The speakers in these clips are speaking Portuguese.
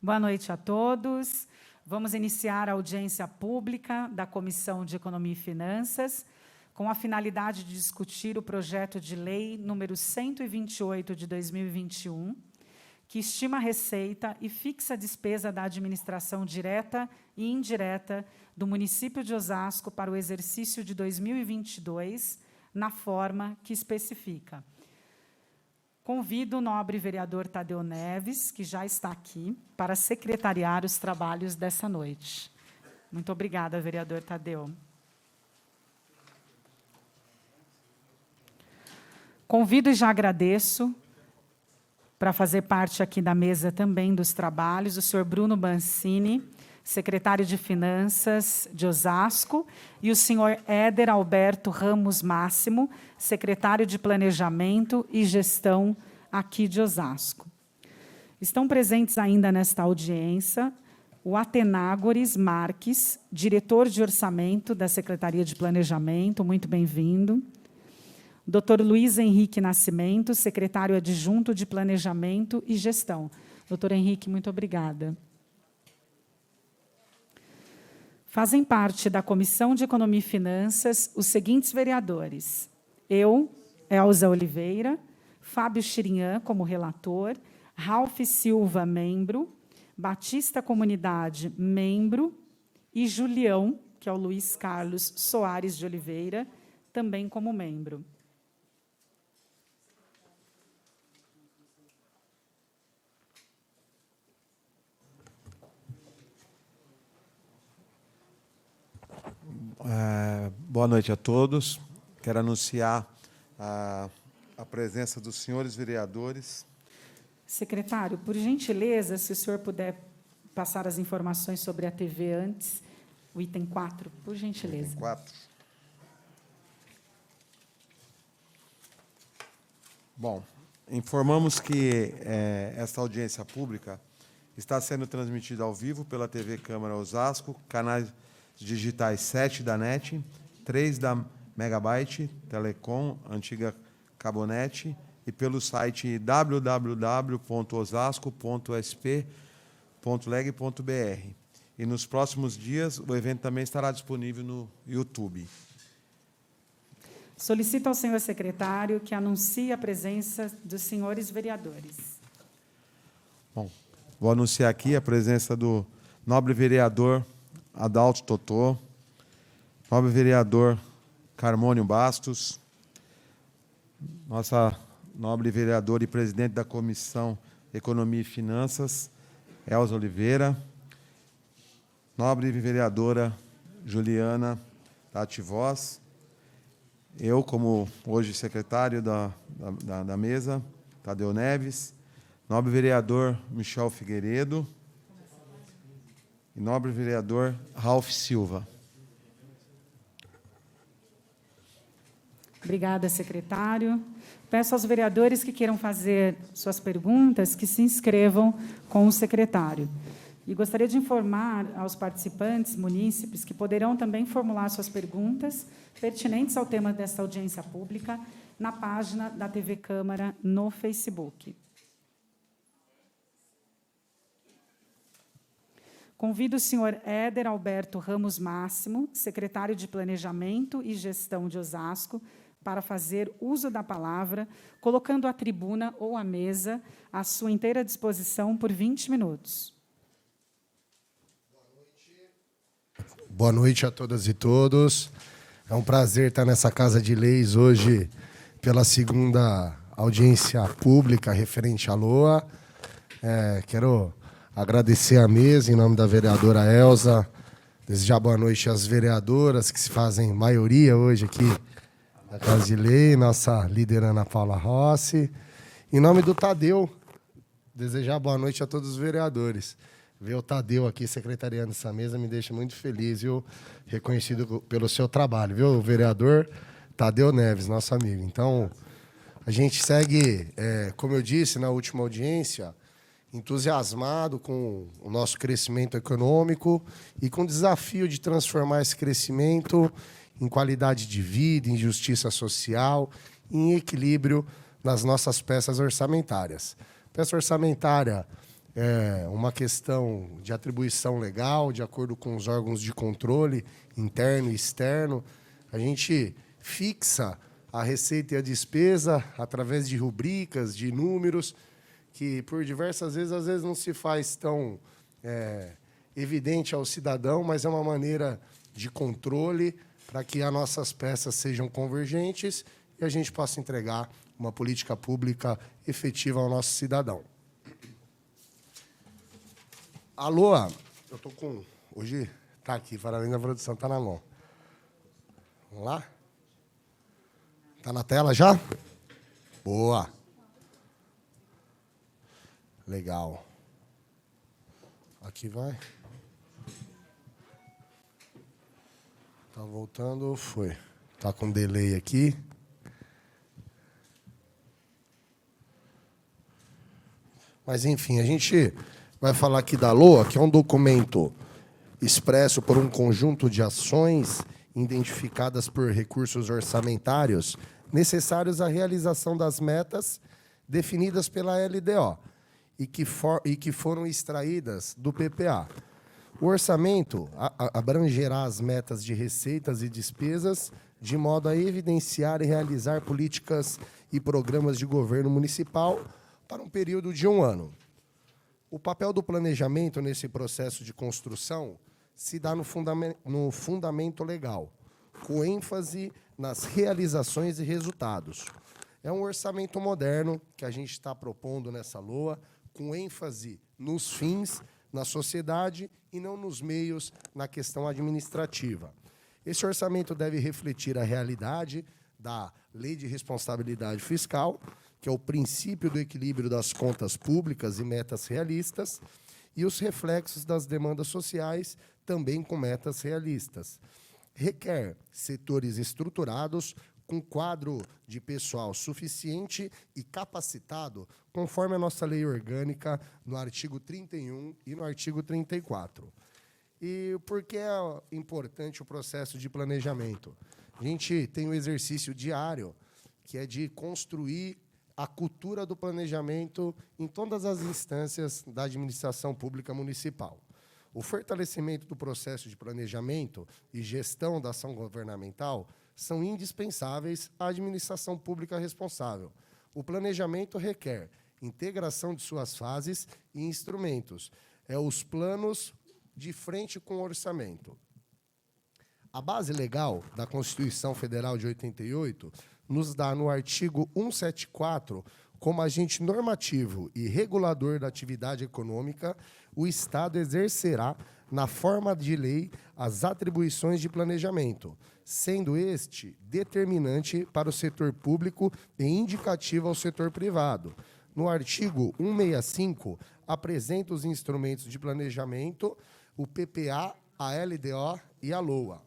Boa noite a todos. Vamos iniciar a audiência pública da Comissão de Economia e Finanças, com a finalidade de discutir o projeto de lei número 128 de 2021, que estima a receita e fixa a despesa da administração direta e indireta do município de Osasco para o exercício de 2022, na forma que especifica. Convido o nobre vereador Tadeu Neves, que já está aqui, para secretariar os trabalhos dessa noite. Muito obrigada, vereador Tadeu. Convido e já agradeço, para fazer parte aqui da mesa também dos trabalhos, o senhor Bruno Bancini, secretário de Finanças de Osasco, e o senhor Éder Alberto Ramos Máximo, secretário de Planejamento e Gestão aqui de Osasco. Estão presentes ainda nesta audiência o Atenágoras Marques, diretor de Orçamento da Secretaria de Planejamento, muito bem-vindo. Dr. Luiz Henrique Nascimento, secretário adjunto de Planejamento e Gestão. Doutor Henrique, muito obrigada. Fazem parte da Comissão de Economia e Finanças os seguintes vereadores: eu, Elza Oliveira, Fábio Chirinhã, como relator, Ralf Silva, membro, Batista Comunidade, membro, e Julião, que é o Luiz Carlos Soares de Oliveira, também como membro. Boa noite a todos. Quero anunciar a presença dos senhores vereadores. Secretário, por gentileza, se o senhor puder passar as informações sobre a TV antes, o item 4, por gentileza. Item 4. Bom, informamos que esta audiência pública está sendo transmitida ao vivo pela TV Câmara Osasco, canais digitais 7 da NET, 3 da Megabyte, Telecom, antiga Cabonet, e pelo site www.osasco.sp.leg.br. E nos próximos dias, o evento também estará disponível no YouTube. Solicito ao senhor secretário que anuncie a presença dos senhores vereadores. Bom, vou anunciar aqui a presença do nobre vereador Adalto Totô, nobre vereador Carmônio Bastos, nossa nobre vereadora e presidente da Comissão Economia e Finanças, Elza Oliveira, nobre vereadora Juliana Tati Voz, eu, como hoje secretário da mesa, Tadeu Neves, nobre vereador Michel Figueiredo, e nobre vereador Ralf Silva. Obrigada, secretário. Peço aos vereadores que queiram fazer suas perguntas que se inscrevam com o secretário. E gostaria de informar aos participantes munícipes que poderão também formular suas perguntas pertinentes ao tema desta audiência pública na página da TV Câmara no Facebook. Convido o senhor Éder Alberto Ramos Máximo, secretário de Planejamento e Gestão de Osasco, para fazer uso da palavra, colocando a tribuna ou a mesa à sua inteira disposição por 20 minutos. Boa noite a todas e todos. É um prazer estar nessa Casa de Leis hoje pela segunda audiência pública referente à LOA. Quero agradecer a mesa em nome da vereadora Elza, desejar boa noite às vereadoras que se fazem maioria hoje aqui na Casa de Lei, nossa líder Ana Paula Rossi. Em nome do Tadeu, desejar boa noite a todos os vereadores. Ver o Tadeu aqui secretariando essa mesa me deixa muito feliz, viu? Reconhecido pelo seu trabalho, viu? O vereador Tadeu Neves, nosso amigo. Então, a gente segue, como eu disse na última audiência, entusiasmado com o nosso crescimento econômico e com o desafio de transformar esse crescimento em qualidade de vida, em justiça social, em equilíbrio nas nossas peças orçamentárias. Peça orçamentária uma questão de atribuição legal, de acordo com os órgãos de controle interno e externo. A gente fixa a receita e a despesa através de rubricas, de números, que por diversas vezes, às vezes não se faz tão evidente ao cidadão, mas é uma maneira de controle para que as nossas peças sejam convergentes e a gente possa entregar uma política pública efetiva ao nosso cidadão. Alô, eu estou com... Hoje está aqui, para além da produção, está na mão. Vamos lá? Está na tela já? Boa. Legal. Aqui vai. Tá voltando, foi. Tá com delay aqui. Mas, enfim, a gente vai falar aqui da LOA, que é um documento expresso por um conjunto de ações identificadas por recursos orçamentários necessários à realização das metas definidas pela LDO e que foram extraídas do PPA. O orçamento abrangerá as metas de receitas e despesas de modo a evidenciar e realizar políticas e programas de governo municipal para um período de 1 ano. O papel do planejamento nesse processo de construção se dá no fundamento legal, com ênfase nas realizações e resultados. É um orçamento moderno que a gente está propondo nessa LOA, com ênfase nos fins, na sociedade e não nos meios, na questão administrativa. Esse orçamento deve refletir a realidade da Lei de Responsabilidade Fiscal, que é o princípio do equilíbrio das contas públicas e metas realistas, e os reflexos das demandas sociais, também com metas realistas. Requer setores estruturados, com quadro de pessoal suficiente e capacitado, conforme a nossa lei orgânica, no artigo 31 e no artigo 34. E por que é importante o processo de planejamento? A gente tem um exercício diário, que é de construir a cultura do planejamento em todas as instâncias da administração pública municipal. O fortalecimento do processo de planejamento e gestão da ação governamental são indispensáveis à administração pública responsável. O planejamento requer integração de suas fases e instrumentos. Os planos de frente com o orçamento. A base legal da Constituição Federal de 88 nos dá, no artigo 174, como agente normativo e regulador da atividade econômica, o Estado exercerá, na forma de lei, as atribuições de planejamento, sendo este determinante para o setor público e indicativo ao setor privado. No artigo 165, apresenta os instrumentos de planejamento, o PPA, a LDO e a LOA.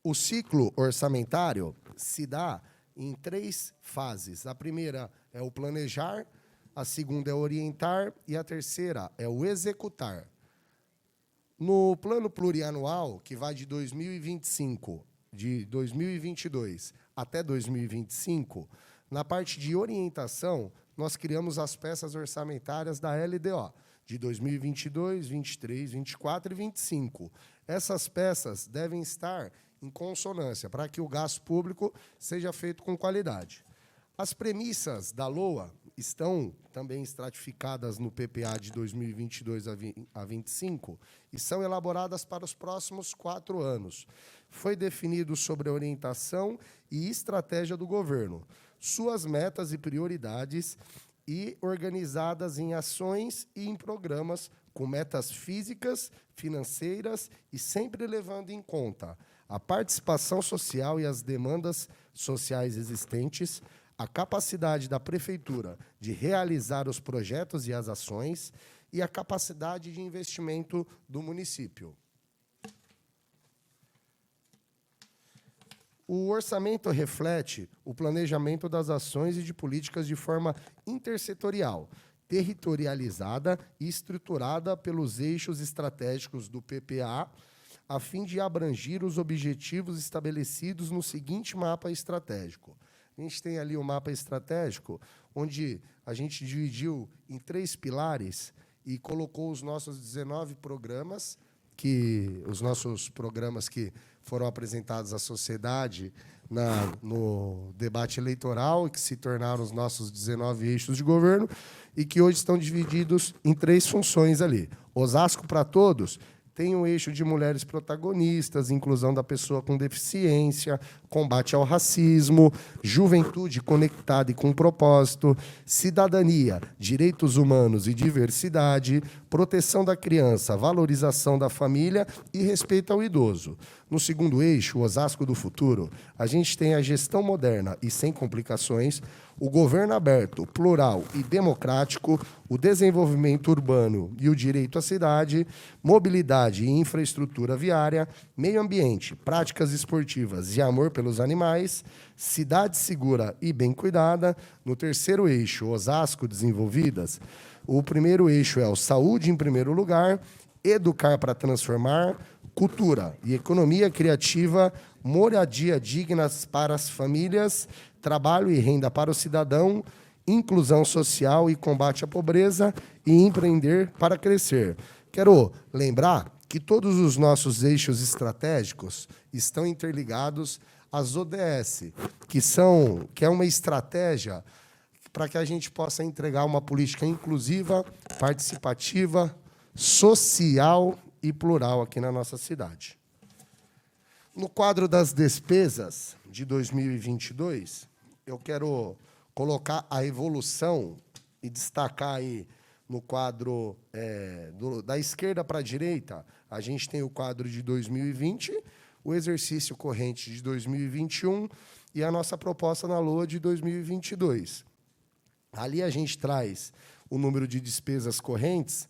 O ciclo orçamentário se dá em 3 fases. A primeira é o planejar, a segunda é o orientar e a terceira é o executar. No plano plurianual, que vai de 2025, de 2022 até 2025, na parte de orientação, nós criamos as peças orçamentárias da LDO, de 2022, 23, 24 e 25. Essas peças devem estar em consonância, para que o gasto público seja feito com qualidade. As premissas da LOA estão também estratificadas no PPA de 2022 a 25 e são elaboradas para os próximos 4 anos. Foi definido sobre a orientação e estratégia do governo, suas metas e prioridades, e organizadas em ações e em programas com metas físicas, financeiras e sempre levando em conta a participação social e as demandas sociais existentes, a capacidade da prefeitura de realizar os projetos e as ações e a capacidade de investimento do município. O orçamento reflete o planejamento das ações e de políticas de forma intersetorial, territorializada e estruturada pelos eixos estratégicos do PPA, a fim de abranger os objetivos estabelecidos no seguinte mapa estratégico. A gente tem ali o mapa estratégico, onde a gente dividiu em 3 pilares e colocou os nossos 19 programas, os nossos programas que foram apresentados à sociedade no debate eleitoral, e que se tornaram os nossos 19 eixos de governo, e que hoje estão divididos em 3 funções ali. Osasco para Todos tem o eixo de mulheres protagonistas, inclusão da pessoa com deficiência, combate ao racismo, juventude conectada e com propósito, cidadania, direitos humanos e diversidade, proteção da criança, valorização da família e respeito ao idoso. No segundo eixo, o Osasco do Futuro, a gente tem a gestão moderna e sem complicações, o governo aberto, plural e democrático, o desenvolvimento urbano e o direito à cidade, mobilidade e infraestrutura viária, meio ambiente, práticas esportivas e amor pelos animais, cidade segura e bem cuidada. No terceiro eixo, Osasco Desenvolvidas, o primeiro eixo é o saúde em primeiro lugar, educar para transformar, cultura e economia criativa, moradia digna para as famílias, trabalho e renda para o cidadão, inclusão social e combate à pobreza e empreender para crescer. Quero lembrar que todos os nossos eixos estratégicos estão interligados às ODS, que é uma estratégia para que a gente possa entregar uma política inclusiva, participativa, social e plural aqui na nossa cidade. No quadro das despesas de 2022, eu quero colocar a evolução e destacar aí no quadro da esquerda para a direita, a gente tem o quadro de 2020, o exercício corrente de 2021 e a nossa proposta na LOA de 2022. Ali a gente traz o número de despesas correntes,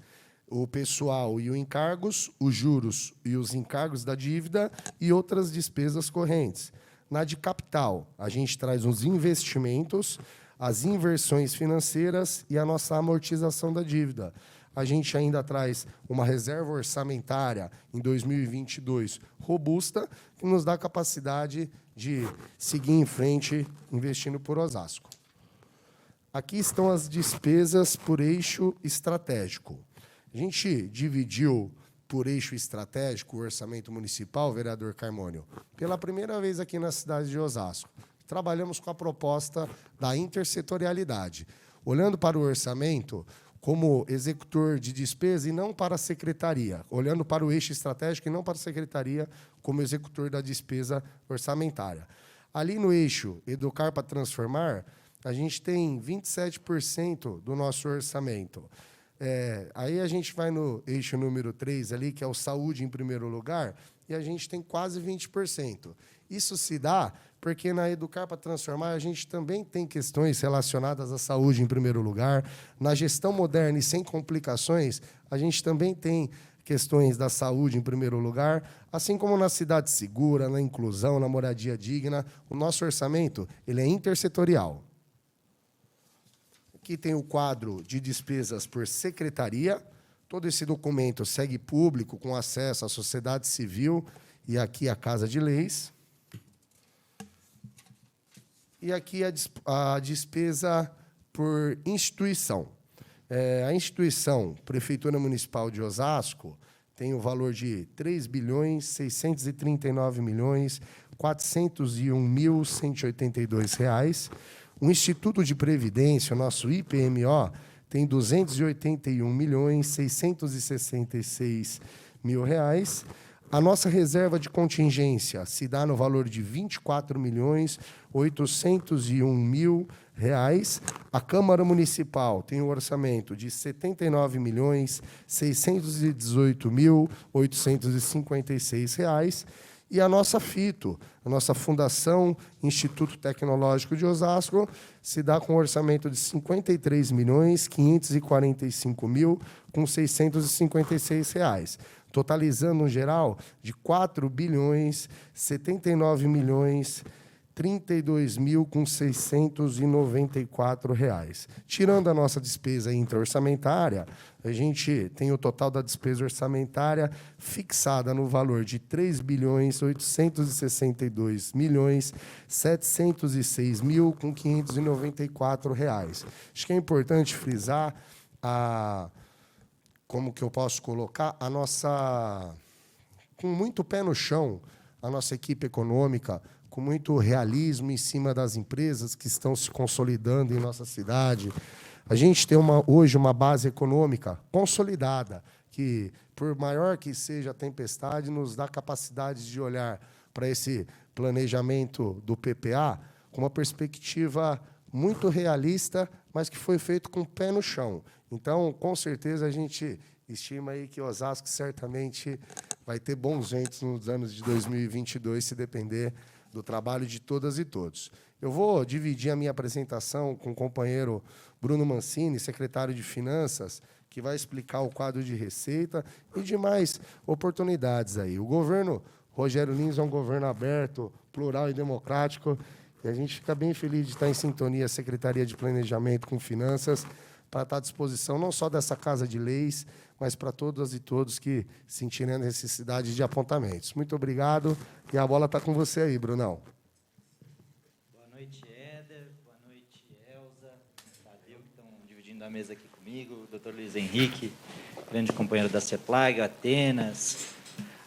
o pessoal e os encargos, os juros e os encargos da dívida e outras despesas correntes. Na de capital, a gente traz os investimentos, as inversões financeiras e a nossa amortização da dívida. A gente ainda traz uma reserva orçamentária em 2022 robusta, que nos dá capacidade de seguir em frente investindo por Osasco. Aqui estão as despesas por eixo estratégico. A gente dividiu por eixo estratégico o orçamento municipal, vereador Carmônio, pela primeira vez aqui na cidade de Osasco. Trabalhamos com a proposta da intersetorialidade, olhando para o orçamento como executor de despesa e não para a secretaria, olhando para o eixo estratégico e não para a secretaria como executor da despesa orçamentária. Ali no eixo Educar para Transformar, a gente tem 27% do nosso orçamento. Aí a gente vai no eixo número 3, ali, que é o saúde em primeiro lugar, e a gente tem quase 20%. Isso se dá porque na Educar para Transformar a gente também tem questões relacionadas à saúde em primeiro lugar. Na gestão moderna e sem complicações, a gente também tem questões da saúde em primeiro lugar, assim como na cidade segura, na inclusão, na moradia digna. O nosso orçamento ele é intersetorial. Aqui tem o quadro de despesas por secretaria. Todo esse documento segue público, com acesso à sociedade civil e aqui à Casa de Leis. E aqui a despesa por instituição. A instituição Prefeitura Municipal de Osasco tem o valor de R$ 3.639.401.182. O Instituto de Previdência, o nosso IPMO, tem R$ 281.666.000. A nossa reserva de contingência se dá no valor de R$ 24.801.000. A Câmara Municipal tem um orçamento de R$ 79.618.856. E a nossa FITO, a nossa Fundação Instituto Tecnológico de Osasco, se dá com um orçamento de R$ 53.545.656, totalizando um geral de R$ 4.079.300.000. R$ 32.694. Tirando a nossa despesa intra-orçamentária, a gente tem o total da despesa orçamentária fixada no valor de R$ 3.862.706.594. Acho que é importante frisar como que eu posso colocar, com muito pé no chão, a nossa equipe econômica, com muito realismo em cima das empresas que estão se consolidando em nossa cidade. A gente tem hoje uma base econômica consolidada, que, por maior que seja a tempestade, nos dá capacidade de olhar para esse planejamento do PPA com uma perspectiva muito realista, mas que foi feito com o pé no chão. Então, com certeza, a gente estima aí que Osasco certamente vai ter bons ventos nos anos de 2022, se depender do trabalho de todas e todos. Eu vou dividir a minha apresentação com o companheiro Bruno Mancini, secretário de Finanças, que vai explicar o quadro de receita e demais oportunidades aí. O governo Rogério Lins é um governo aberto, plural e democrático, e a gente fica bem feliz de estar em sintonia, a Secretaria de Planejamento com Finanças, para estar à disposição não só dessa Casa de Leis, mas para todas e todos que sentirem a necessidade de apontamentos. Muito obrigado, e a bola está com você aí, Brunão. Boa noite, Éder. Boa noite, Elza, Tadeu, que estão dividindo a mesa aqui comigo, o Dr. Luiz Henrique, grande companheiro da CEPLAG, Atenas,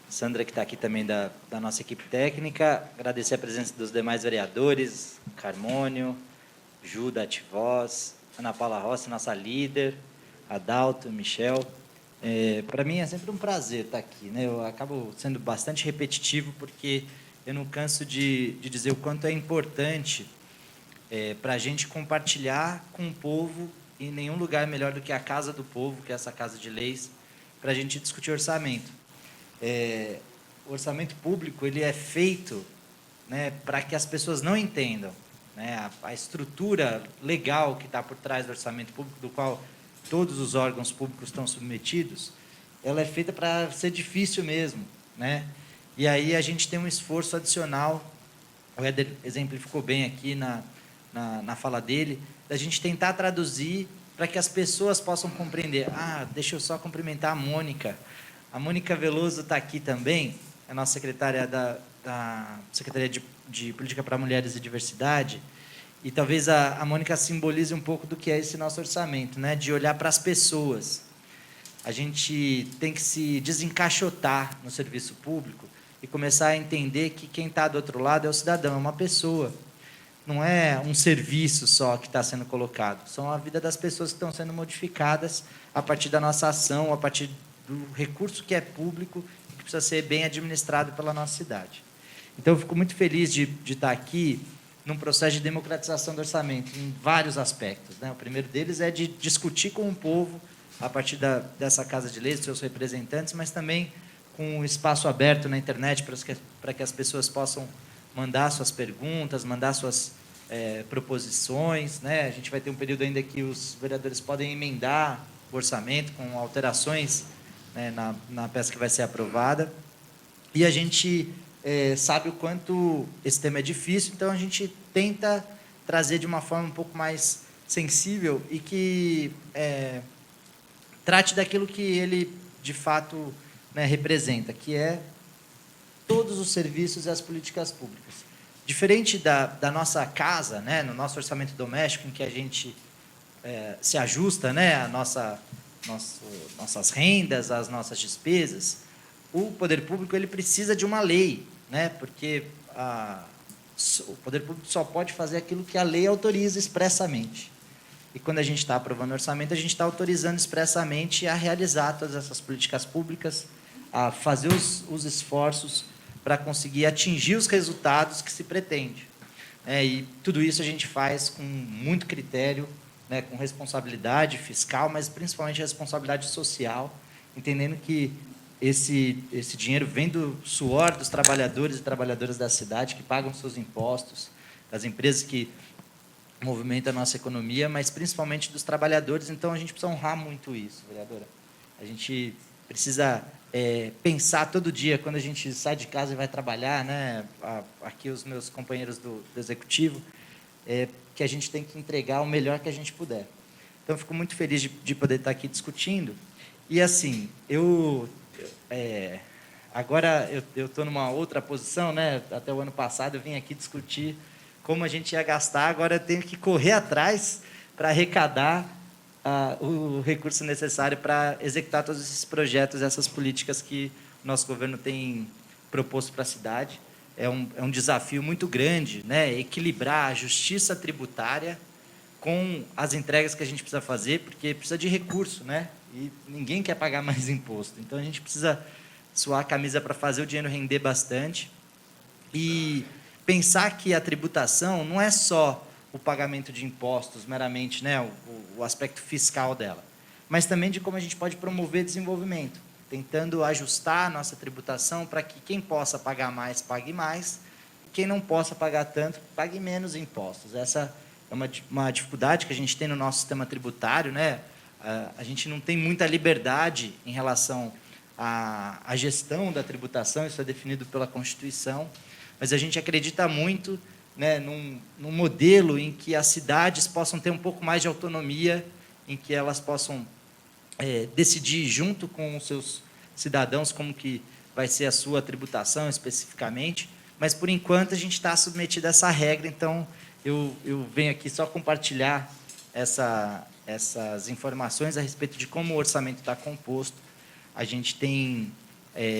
Sandra, que está aqui também da nossa equipe técnica. Agradecer a presença dos demais vereadores, Carmônio, Ju, da Ativoz, Ana Paula Rossi, nossa líder, Adalto, Michel. Para mim é sempre um prazer estar aqui, né? Eu acabo sendo bastante repetitivo, porque eu não canso de dizer o quanto é importante para a gente compartilhar com o povo, e nenhum lugar melhor do que a Casa do Povo, que é essa Casa de Leis, para a gente discutir orçamento. O orçamento público ele é feito, né, para que as pessoas não entendam, né, a estrutura legal que está por trás do orçamento público, do qual todos os órgãos públicos estão submetidos, ela é feita para ser difícil mesmo, né? E aí a gente tem um esforço adicional, o Éder exemplificou bem aqui na fala dele, da gente tentar traduzir para que as pessoas possam compreender. Deixa eu só cumprimentar a Mônica. A Mônica Veloso está aqui também, é nossa secretária da Secretaria de Política para Mulheres e Diversidade, e talvez a Mônica simbolize um pouco do que é esse nosso orçamento, né? De olhar para as pessoas. A gente tem que se desencaixotar no serviço público e começar a entender que quem está do outro lado é o cidadão, é uma pessoa. Não é um serviço só que está sendo colocado, são a vida das pessoas que estão sendo modificadas a partir da nossa ação, a partir do recurso que é público e que precisa ser bem administrado pela nossa cidade. Então, eu fico muito feliz de estar aqui num processo de democratização do orçamento, em vários aspectos, né? O primeiro deles é de discutir com o povo, a partir dessa Casa de Leis, dos seus representantes, mas também com um espaço aberto na internet para que as pessoas possam mandar suas perguntas, mandar suas proposições, né? A gente vai ter um período ainda que os vereadores podem emendar o orçamento com alterações, né, na peça que vai ser aprovada. E a gente sabe o quanto esse tema é difícil, então a gente tenta trazer de uma forma um pouco mais sensível e que trate daquilo que ele, de fato, né, representa, que é todos os serviços e as políticas públicas. Diferente da nossa casa, né, no nosso orçamento doméstico, em que a gente se ajusta, né, a nossas rendas, às nossas despesas, o poder público ele precisa de uma lei, né, porque o poder público só pode fazer aquilo que a lei autoriza expressamente. E quando a gente está aprovando o orçamento, a gente está autorizando expressamente a realizar todas essas políticas públicas, a fazer os esforços para conseguir atingir os resultados que se pretende. E tudo isso a gente faz com muito critério, né, com responsabilidade fiscal, mas principalmente responsabilidade social, entendendo que esse dinheiro vem do suor dos trabalhadores e trabalhadoras da cidade, que pagam seus impostos, das empresas que movimentam a nossa economia, mas principalmente dos trabalhadores. Então, a gente precisa honrar muito isso, vereadora. A gente precisa pensar todo dia, quando a gente sai de casa e vai trabalhar, né? Aqui os meus companheiros do executivo, que a gente tem que entregar o melhor que a gente puder. Então, eu fico muito feliz de poder estar aqui discutindo. E, assim, agora eu estou numa outra posição, né? Até o ano passado eu vim aqui discutir como a gente ia gastar, agora eu tenho que correr atrás para arrecadar o recurso necessário para executar todos esses projetos, essas políticas que o nosso governo tem proposto para a cidade. É um desafio muito grande, né? Equilibrar a justiça tributária com as entregas que a gente precisa fazer, porque precisa de recurso, né? E ninguém quer pagar mais imposto. Então, a gente precisa suar a camisa para fazer o dinheiro render bastante e pensar que a tributação não é só o pagamento de impostos, meramente, né, o aspecto fiscal dela, mas também de como a gente pode promover desenvolvimento, tentando ajustar a nossa tributação para que quem possa pagar mais, pague mais, e quem não possa pagar tanto, pague menos impostos. Essa é uma dificuldade que a gente tem no nosso sistema tributário, né? A gente não tem muita liberdade em relação à gestão da tributação, isso é definido pela Constituição, mas a gente acredita muito, né, num modelo em que as cidades possam ter um pouco mais de autonomia, em que elas possam decidir junto com os seus cidadãos como que vai ser a sua tributação especificamente, mas, por enquanto, a gente está submetido a essa regra, então eu venho aqui só compartilhar essas informações a respeito de como o orçamento está composto. A gente tem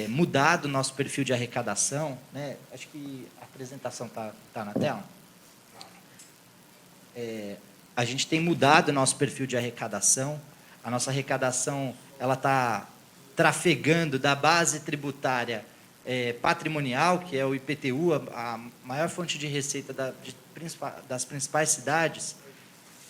mudado o nosso perfil de arrecadação, né? Acho que a apresentação está na tela. A gente tem mudado o nosso perfil de arrecadação. A nossa arrecadação ela está trafegando da base tributária patrimonial, que é o IPTU, a maior fonte de receita das principais cidades,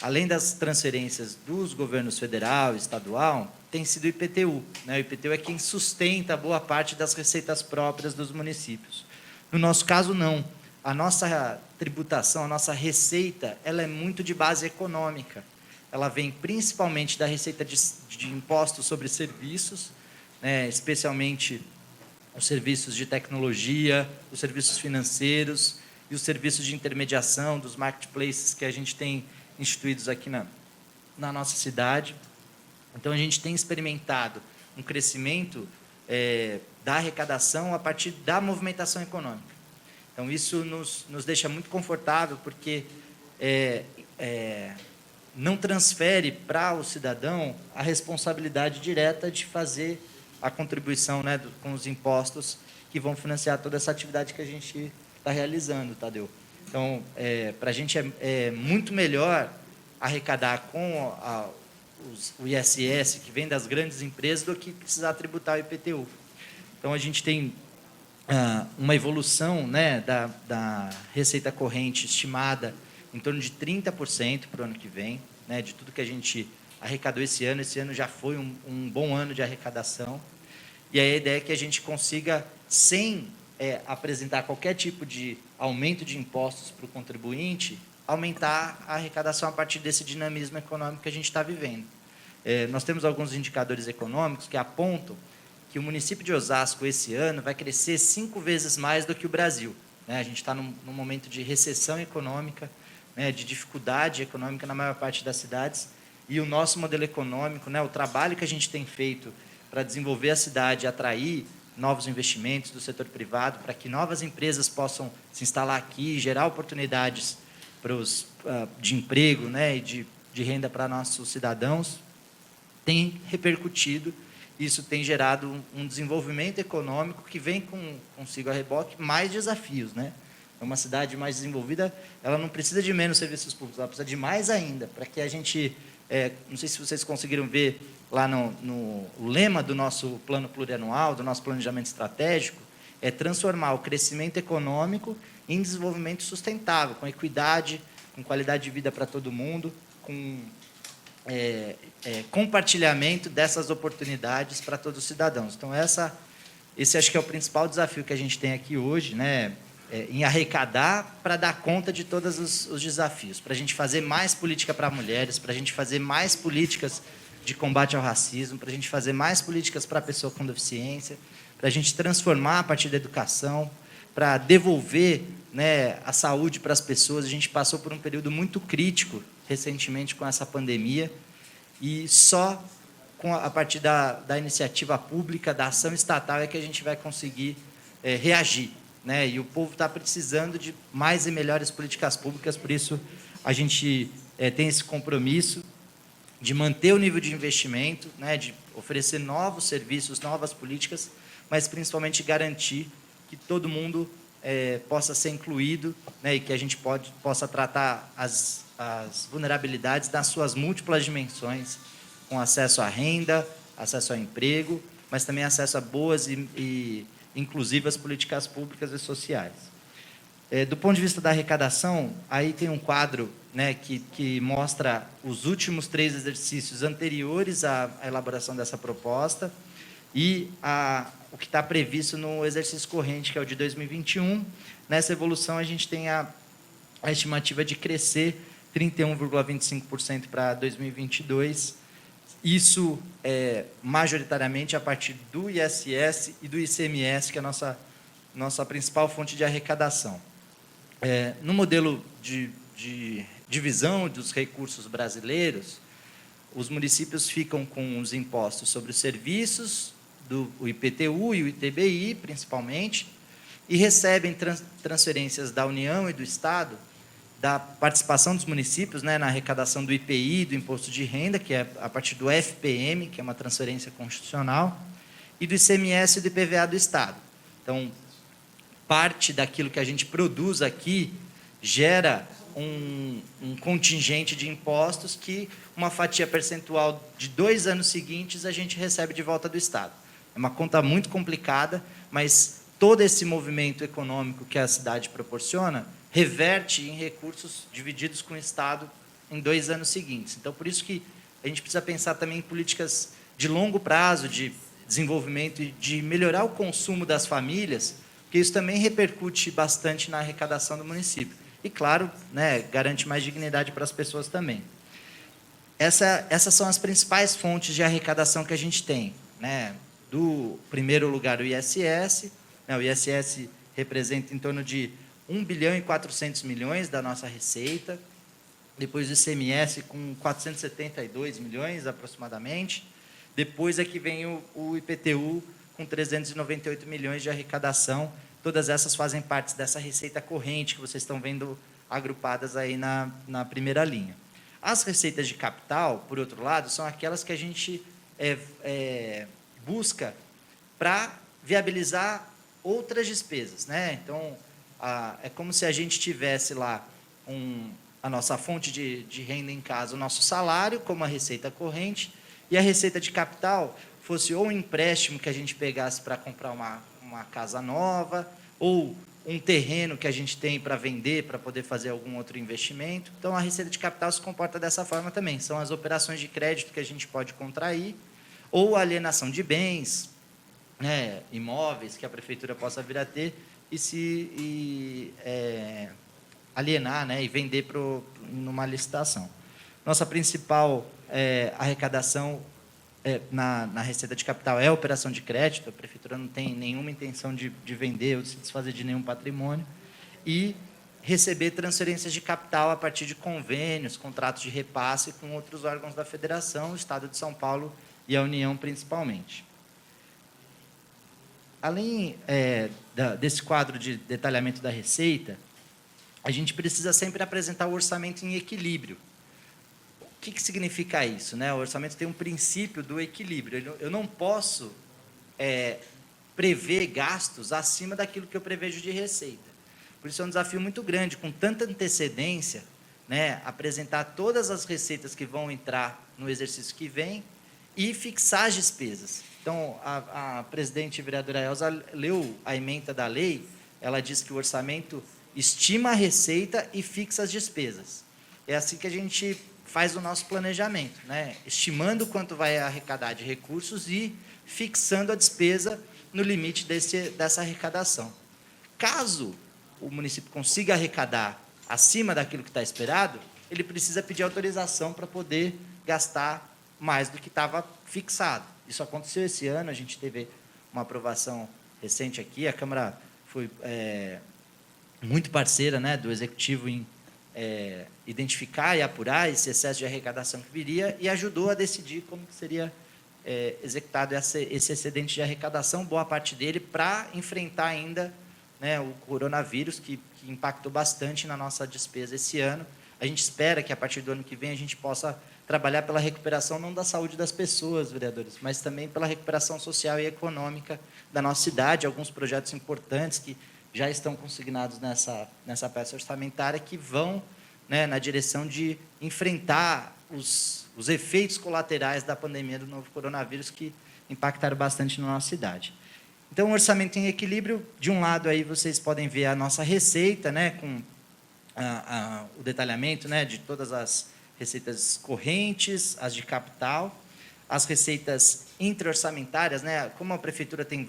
além das transferências dos governos federal e estadual, tem sido o IPTU, né? O IPTU é quem sustenta boa parte das receitas próprias dos municípios. No nosso caso, não. A nossa tributação, a nossa receita, ela é muito de base econômica. Ela vem principalmente da receita de impostos sobre serviços, né? Especialmente os serviços de tecnologia, os serviços financeiros e os serviços de intermediação dos marketplaces que a gente tem instituídos aqui na nossa cidade. Então, a gente tem experimentado um crescimento da arrecadação a partir da movimentação econômica. Então, isso nos deixa muito confortável, porque não transfere para o cidadão a responsabilidade direta de fazer a contribuição, né, com os impostos que vão financiar toda essa atividade que a gente está realizando, Tadeu. Então, para a gente é muito melhor arrecadar com o ISS, que vem das grandes empresas, do que precisar tributar o IPTU. Então, a gente tem uma evolução, né, da receita corrente estimada em torno de 30% para o ano que vem, né, de tudo que a gente arrecadou esse ano. Esse ano já foi um bom ano de arrecadação. E aí a ideia é que a gente consiga, sem apresentar qualquer tipo de aumento de impostos para o contribuinte, aumentar a arrecadação a partir desse dinamismo econômico que a gente está vivendo. Nós temos alguns indicadores econômicos que apontam que o município de Osasco, esse ano, vai crescer 5 vezes mais do que o Brasil, né? A gente está num momento de recessão econômica, né, de dificuldade econômica na maior parte das cidades, e o nosso modelo econômico, né, o trabalho que a gente tem feito para desenvolver a cidade, atrair novos investimentos do setor privado, para que novas empresas possam se instalar aqui, gerar oportunidades de emprego, né, e de renda para nossos cidadãos, tem repercutido. Isso tem gerado um desenvolvimento econômico que vem consigo a reboque mais desafios, né? Uma cidade mais desenvolvida, ela não precisa de menos serviços públicos, ela precisa de mais ainda, para que a gente, não sei se vocês conseguiram ver lá no lema do nosso plano plurianual, do nosso planejamento estratégico, é transformar o crescimento econômico em desenvolvimento sustentável, com equidade, com qualidade de vida para todo mundo, com compartilhamento dessas oportunidades para todos os cidadãos. Então, esse acho que é o principal desafio que a gente tem aqui hoje, né? Em arrecadar para dar conta de todos os desafios, para a gente fazer mais política para mulheres, para a gente fazer mais políticas de combate ao racismo, para a gente fazer mais políticas para a pessoa com deficiência, para a gente transformar a partir da educação, para devolver, né, a saúde para as pessoas. A gente passou por um período muito crítico recentemente com essa pandemia, e só a partir da iniciativa pública, da ação estatal, é que a gente vai conseguir reagir, né? E o povo está precisando de mais e melhores políticas públicas, por isso a gente tem esse compromisso de manter o nível de investimento, né, de oferecer novos serviços, novas políticas, mas principalmente garantir que todo mundo possa ser incluído, né, e que a gente possa tratar as vulnerabilidades nas suas múltiplas dimensões, com acesso à renda, acesso ao emprego, mas também acesso a boas e inclusivas políticas públicas e sociais. Do ponto de vista da arrecadação, aí tem um quadro, né, que mostra os últimos 3 exercícios anteriores à elaboração dessa proposta e o que está previsto no exercício corrente, que é o de 2021. Nessa evolução, a gente tem a estimativa de crescer 31,25% para 2022. Isso majoritariamente a partir do ISS e do ICMS, que é a nossa principal fonte de arrecadação. No modelo de divisão dos recursos brasileiros, os municípios ficam com os impostos sobre os serviços, o IPTU e o ITBI, principalmente, e recebem transferências da União e do Estado, da participação dos municípios, né, na arrecadação do IPI, do Imposto de Renda, que é a partir do FPM, que é uma transferência constitucional, e do ICMS e do IPVA do Estado. Então, parte daquilo que a gente produz aqui gera um contingente de impostos que uma fatia percentual de 2 anos seguintes a gente recebe de volta do Estado. É uma conta muito complicada, mas todo esse movimento econômico que a cidade proporciona reverte em recursos divididos com o Estado em 2 anos seguintes. Então, por isso que a gente precisa pensar também em políticas de longo prazo, de desenvolvimento e de melhorar o consumo das famílias, porque isso também repercute bastante na arrecadação do município. E, claro, né, garante mais dignidade para as pessoas também. Essas são as principais fontes de arrecadação que a gente tem, né? Do primeiro lugar, o ISS. Né, o ISS representa em torno de 1 bilhão e 400 milhões da nossa receita. Depois o ICMS com 472 milhões, aproximadamente. Depois é que vem o IPTU com 398 milhões de arrecadação. Todas essas fazem parte dessa receita corrente que vocês estão vendo agrupadas aí na primeira linha. As receitas de capital, por outro lado, são aquelas que a gente busca para viabilizar outras despesas, né? Então, é como se a gente tivesse lá a nossa fonte de renda em casa, o nosso salário, como a receita corrente, e a receita de capital fosse ou um empréstimo que a gente pegasse para comprar uma casa nova, ou um terreno que a gente tem para vender, para poder fazer algum outro investimento. Então, a receita de capital se comporta dessa forma também. São as operações de crédito que a gente pode contrair, ou alienação de bens, né, imóveis que a prefeitura possa vir a ter e alienar, né, e vender numa licitação. Nossa principal arrecadação na receita de capital é a operação de crédito. A prefeitura não tem nenhuma intenção de vender ou de se desfazer de nenhum patrimônio, e receber transferências de capital a partir de convênios, contratos de repasse com outros órgãos da federação, o Estado de São Paulo e a União principalmente. Além desse quadro de detalhamento da receita, a gente precisa sempre apresentar o orçamento em equilíbrio. O que significa isso, né? O orçamento tem um princípio do equilíbrio. Eu não posso prever gastos acima daquilo que eu prevejo de receita. Por isso é um desafio muito grande, com tanta antecedência, né, apresentar todas as receitas que vão entrar no exercício que vem e fixar as despesas. Então, a presidente e vereadora Elza leu a ementa da lei, ela diz que o orçamento estima a receita e fixa as despesas. É assim que a gente faz o nosso planejamento, né? Estimando quanto vai arrecadar de recursos e fixando a despesa no limite dessa arrecadação. Caso o município consiga arrecadar acima daquilo que está esperado, ele precisa pedir autorização para poder gastar mais do que estava fixado. Isso aconteceu esse ano, a gente teve uma aprovação recente aqui, a Câmara foi muito parceira, né, do Executivo em identificar e apurar esse excesso de arrecadação que viria e ajudou a decidir como que seria executado esse excedente de arrecadação, boa parte dele, para enfrentar ainda, né, o coronavírus, que impactou bastante na nossa despesa esse ano. A gente espera que, a partir do ano que vem, a gente possa trabalhar pela recuperação não da saúde das pessoas, vereadores, mas também pela recuperação social e econômica da nossa cidade, alguns projetos importantes que já estão consignados nessa peça orçamentária, que vão, né, na direção de enfrentar os efeitos colaterais da pandemia do novo coronavírus, que impactaram bastante na nossa cidade. Então, o orçamento em equilíbrio, de um lado aí vocês podem ver a nossa receita, né, com o detalhamento, né, de todas as receitas correntes, as de capital, as receitas intra-orçamentárias, né, como a prefeitura tem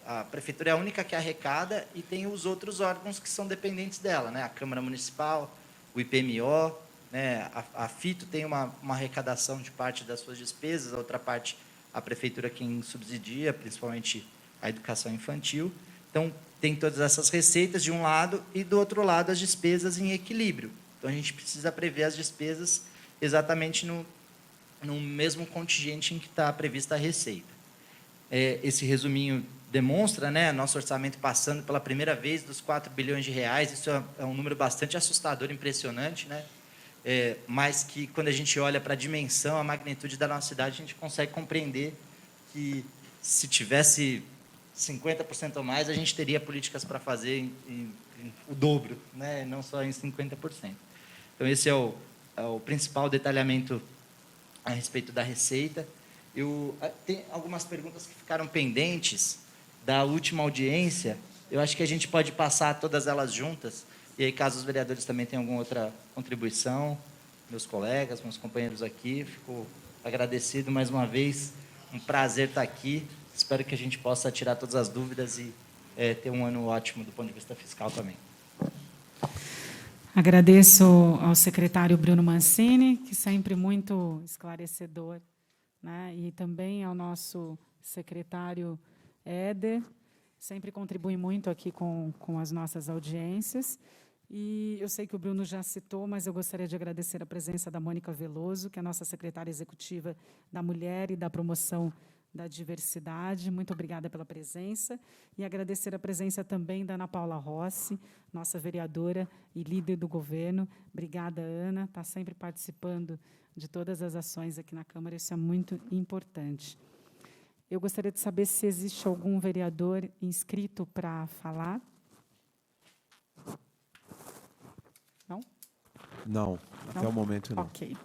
a prefeitura é a única que arrecada e tem os outros órgãos que são dependentes dela, né, a Câmara Municipal, o IPMO, né, a FITO tem uma arrecadação de parte das suas despesas, a outra parte a prefeitura quem subsidia, principalmente a educação infantil. Então, tem todas essas receitas de um lado e, do outro lado, as despesas em equilíbrio. Então, a gente precisa prever as despesas exatamente no mesmo contingente em que está prevista a receita. Esse resuminho demonstra, né, nosso orçamento passando pela primeira vez dos 4 bilhões de reais. Isso é um número bastante assustador, impressionante, né? Mas que, quando a gente olha para a dimensão, a magnitude da nossa cidade, a gente consegue compreender que, se tivesse 50% ou mais, a gente teria políticas para fazer em o dobro, né? Não só em 50%. Então, esse é o principal detalhamento a respeito da receita. Tem algumas perguntas que ficaram pendentes da última audiência. Eu acho que a gente pode passar todas elas juntas, e aí, caso os vereadores também tenham alguma outra contribuição, meus colegas, meus companheiros aqui, fico agradecido mais uma vez, um prazer estar aqui. Espero que a gente possa tirar todas as dúvidas e ter um ano ótimo do ponto de vista fiscal também. Agradeço ao secretário Bruno Mancini, que sempre muito esclarecedor, né? E também ao nosso secretário Éder, sempre contribui muito aqui com as nossas audiências. E eu sei que o Bruno já citou, mas eu gostaria de agradecer a presença da Mônica Veloso, que é a nossa secretária executiva da Mulher e da Promoção da Diversidade. Muito obrigada pela presença. E agradecer a presença também da Ana Paula Rossi, nossa vereadora e líder do governo. Obrigada, Ana. Está sempre participando de todas as ações aqui na Câmara. Isso é muito importante. Eu gostaria de saber se existe algum vereador inscrito para falar. Não? Não, até o momento não. Ok.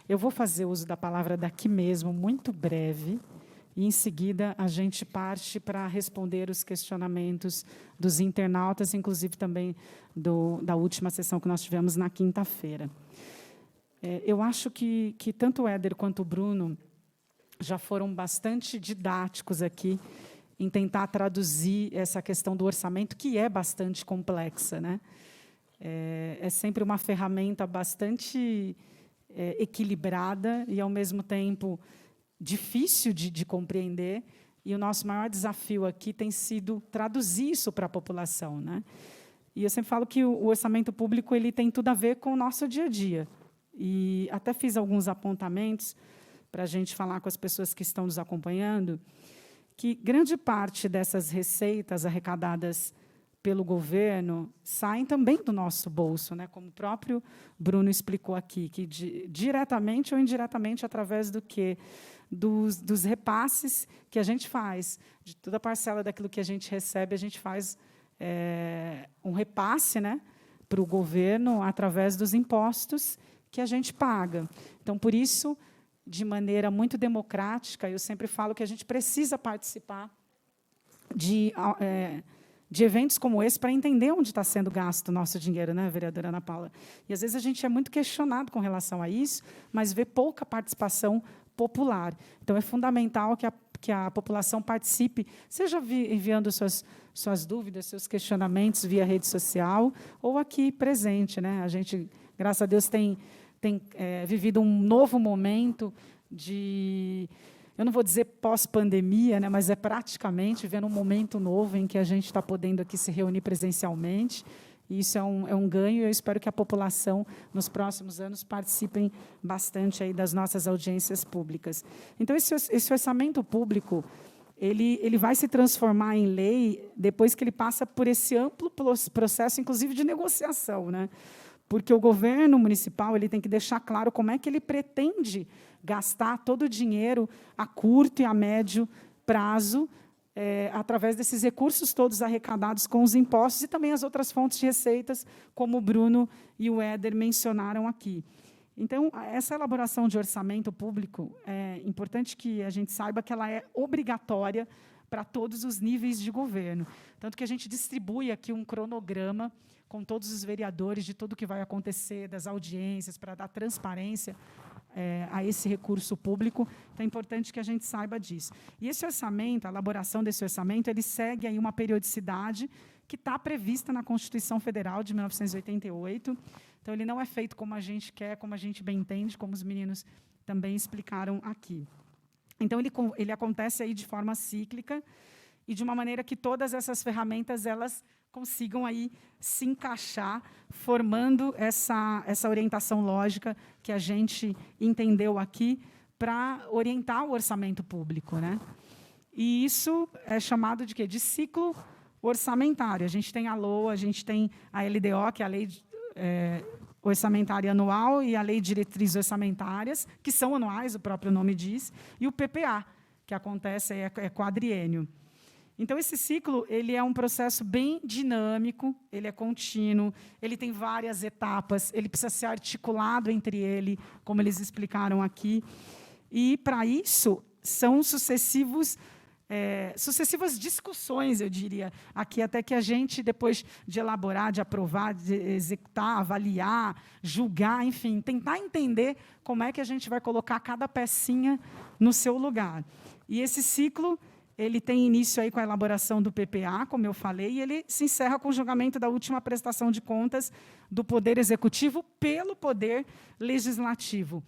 Eu vou fazer uso da palavra daqui mesmo, muito breve, e, em seguida, a gente parte para responder os questionamentos dos internautas, inclusive também da última sessão que nós tivemos na quinta-feira. Eu acho que tanto o Éder quanto o Bruno já foram bastante didáticos aqui em tentar traduzir essa questão do orçamento, que é bastante complexa, né? É sempre uma ferramenta bastante equilibrada e, ao mesmo tempo, difícil de compreender, e o nosso maior desafio aqui tem sido traduzir isso para a população, né? E eu sempre falo que o orçamento público ele tem tudo a ver com o nosso dia a dia. E até fiz alguns apontamentos para a gente falar com as pessoas que estão nos acompanhando, que grande parte dessas receitas arrecadadas pelo governo saem também do nosso bolso, né? Como o próprio Bruno explicou aqui, que diretamente ou indiretamente, através do quê? Dos repasses que a gente faz, de toda a parcela daquilo que a gente recebe, a gente faz um repasse, né, para o governo através dos impostos que a gente paga. Então, por isso, de maneira muito democrática, eu sempre falo que a gente precisa participar de eventos como esse para entender onde está sendo gasto o nosso dinheiro, né, vereadora Ana Paula? E, às vezes, a gente é muito questionado com relação a isso, mas vê pouca participação popular. Então, é fundamental que a população participe, seja enviando suas dúvidas, seus questionamentos via rede social, ou aqui presente, né? A gente, graças a Deus, tem vivido um novo momento eu não vou dizer pós-pandemia, né, mas é praticamente vendo um momento novo em que a gente está podendo aqui se reunir presencialmente. E isso é um ganho, e eu espero que a população, nos próximos anos, participem bastante aí das nossas audiências públicas. Então, esse orçamento público, ele vai se transformar em lei depois que ele passa por esse amplo processo, inclusive, de negociação, né? Porque o governo municipal ele tem que deixar claro como é que ele pretende gastar todo o dinheiro a curto e a médio prazo, através desses recursos todos arrecadados com os impostos e também as outras fontes de receitas, como o Bruno e o Éder mencionaram aqui. Então, essa elaboração de orçamento público, é importante que a gente saiba que ela é obrigatória para todos os níveis de governo. Tanto que a gente distribui aqui um cronograma com todos os vereadores de tudo o que vai acontecer, das audiências, para dar transparência a esse recurso público. Então, é importante que a gente saiba disso. E esse orçamento, a elaboração desse orçamento, ele segue aí uma periodicidade que está prevista na Constituição Federal de 1988. Então, ele não é feito como a gente quer, como a gente bem entende, como os meninos também explicaram aqui. Então, ele acontece aí de forma cíclica e de uma maneira que todas essas ferramentas elas consigam aí se encaixar, formando essa orientação lógica que a gente entendeu aqui para orientar o orçamento público, né? E isso é chamado de quê? De ciclo orçamentário. A gente tem a LOA, a gente tem a LDO, que é a Lei Orçamentária Anual, e a Lei de Diretrizes Orçamentárias, que são anuais, o próprio nome diz, e o PPA, que acontece, é quadriênio. Então, esse ciclo ele é um processo bem dinâmico, ele é contínuo, ele tem várias etapas, ele precisa ser articulado entre ele, como eles explicaram aqui. E, para isso, são sucessivas discussões, eu diria, aqui, até que a gente, depois de elaborar, de aprovar, de executar, avaliar, julgar, enfim, tentar entender como é que a gente vai colocar cada pecinha no seu lugar. E esse ciclo ele tem início aí com a elaboração do PPA, como eu falei, e ele se encerra com o julgamento da última prestação de contas do Poder Executivo pelo Poder Legislativo.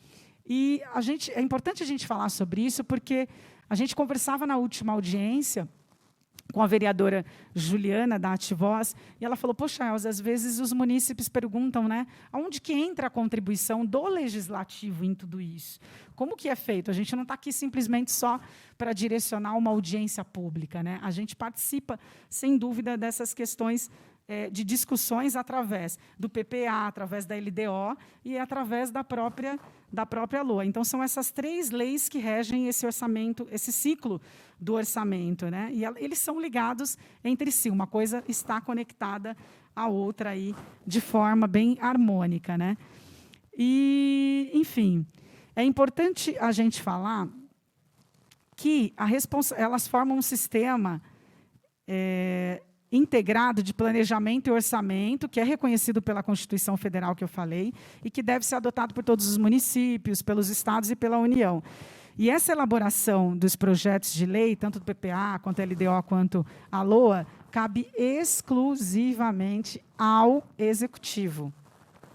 E é importante a gente falar sobre isso, porque a gente conversava na última audiência com a vereadora Juliana, da Ativoz, e ela falou, poxa, Elza, às vezes os munícipes perguntam, né, aonde que entra a contribuição do Legislativo em tudo isso? Como que é feito? A gente não está aqui simplesmente só para direcionar uma audiência pública, né? A gente participa, sem dúvida, dessas questões de discussões através do PPA, através da LDO e através da própria LOA. Então, são essas 3 leis que regem esse orçamento, esse ciclo do orçamento, né? E eles são ligados entre si, uma coisa está conectada à outra aí de forma bem harmônica, né? E, enfim, é importante a gente falar que elas formam um sistema integrado de planejamento e orçamento, que é reconhecido pela Constituição Federal, que eu falei, e que deve ser adotado por todos os municípios, pelos estados e pela União. E essa elaboração dos projetos de lei, tanto do PPA, quanto a LDO, quanto a LOA, cabe exclusivamente ao Executivo,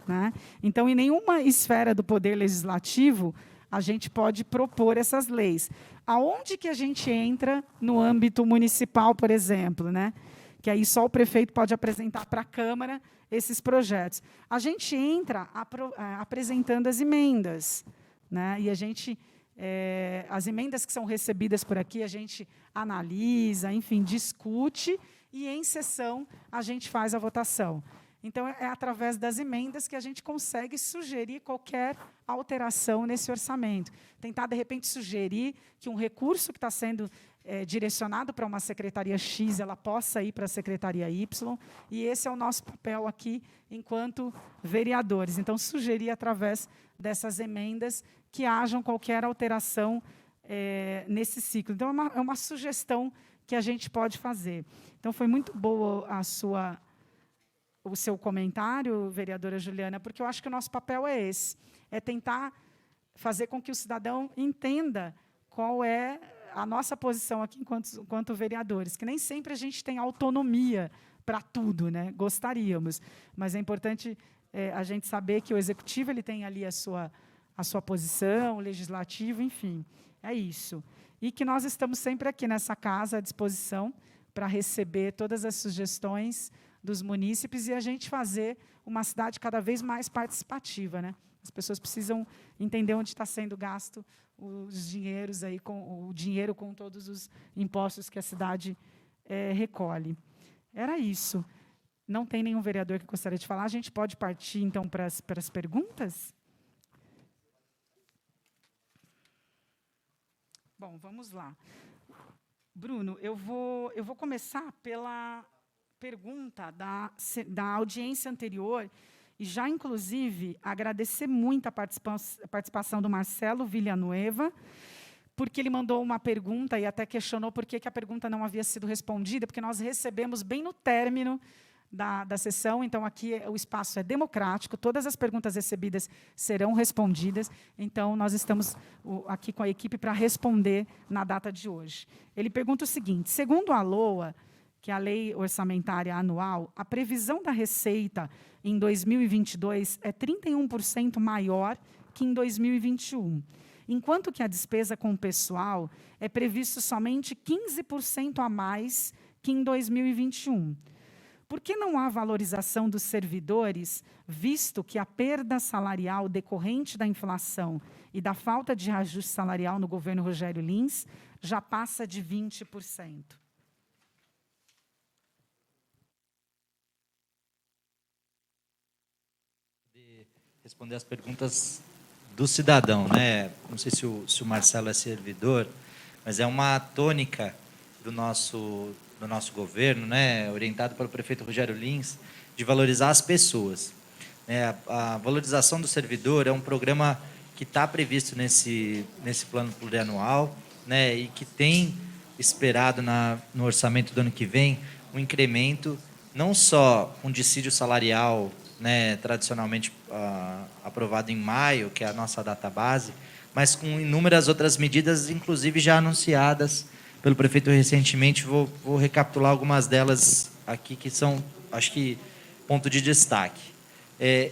né? Então, em nenhuma esfera do Poder Legislativo, a gente pode propor essas leis. Aonde que a gente entra no âmbito municipal, por exemplo, né? Que aí só o prefeito pode apresentar para a Câmara esses projetos. A gente entra apresentando as emendas, né? E as emendas que são recebidas por aqui, a gente analisa, enfim, discute, e em sessão a gente faz a votação. Então, é através das emendas que a gente consegue sugerir qualquer alteração nesse orçamento. Tentar, de repente, sugerir que um recurso que está sendo direcionado para uma secretaria X, ela possa ir para a secretaria Y, e esse é o nosso papel aqui, enquanto vereadores. Então, sugerir, através dessas emendas, que hajam qualquer alteração nesse ciclo. Então, é uma sugestão que a gente pode fazer. Então, foi muito boa o seu comentário, vereadora Juliana, porque eu acho que o nosso papel é esse, é tentar fazer com que o cidadão entenda qual é a nossa posição aqui enquanto vereadores, que nem sempre a gente tem autonomia para tudo, né? Gostaríamos, mas é importante a gente saber que o Executivo ele tem ali a a sua posição, o legislativo, enfim, é isso. E que nós estamos sempre aqui nessa casa à disposição para receber todas as sugestões dos munícipes e a gente fazer uma cidade cada vez mais participativa, né? As pessoas precisam entender onde está sendo gasto os dinheiros aí, com o dinheiro com todos os impostos que a cidade recolhe. Era isso. Não tem nenhum vereador que gostaria de falar. A gente pode partir, então, para as perguntas? Bom, vamos lá. Bruno, eu vou começar pela pergunta da audiência anterior e já, inclusive, agradecer muito a participação do Marcelo Villanueva, porque ele mandou uma pergunta e até questionou por que a pergunta não havia sido respondida, porque nós recebemos bem no término da sessão, então aqui o espaço é democrático, todas as perguntas recebidas serão respondidas, então nós estamos aqui com a equipe para responder na data de hoje. Ele pergunta o seguinte: segundo a LOA, que é a Lei Orçamentária Anual, a previsão da receita em 2022 é 31% maior que em 2021, enquanto que a despesa com o pessoal é previsto somente 15% a mais que em 2021. Por que não há valorização dos servidores, visto que a perda salarial decorrente da inflação e da falta de reajuste salarial no governo Rogério Lins já passa de 20%? Responder as perguntas do cidadão, né? Não sei se o Marcelo é servidor, mas é uma tônica do nosso governo, né, orientado pelo prefeito Rogério Lins, de valorizar as pessoas. A valorização do servidor é um programa que está previsto nesse plano plurianual, né, e que tem esperado no orçamento do ano que vem um incremento, não só um dissídio salarial, né, tradicionalmente aprovado em maio, que é a nossa data base, mas com inúmeras outras medidas, inclusive já anunciadas pelo prefeito recentemente. Vou recapitular algumas delas aqui, que são, acho que, ponto de destaque.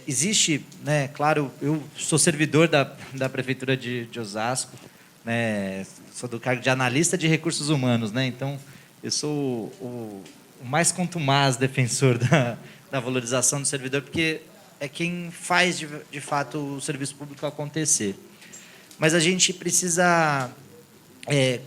Existe, né, claro, eu sou servidor da Prefeitura de Osasco, né, sou do cargo de analista de recursos humanos, né, então eu sou o mais contumaz defensor da valorização do servidor, porque é quem faz, de fato, o serviço público acontecer. Mas a gente precisa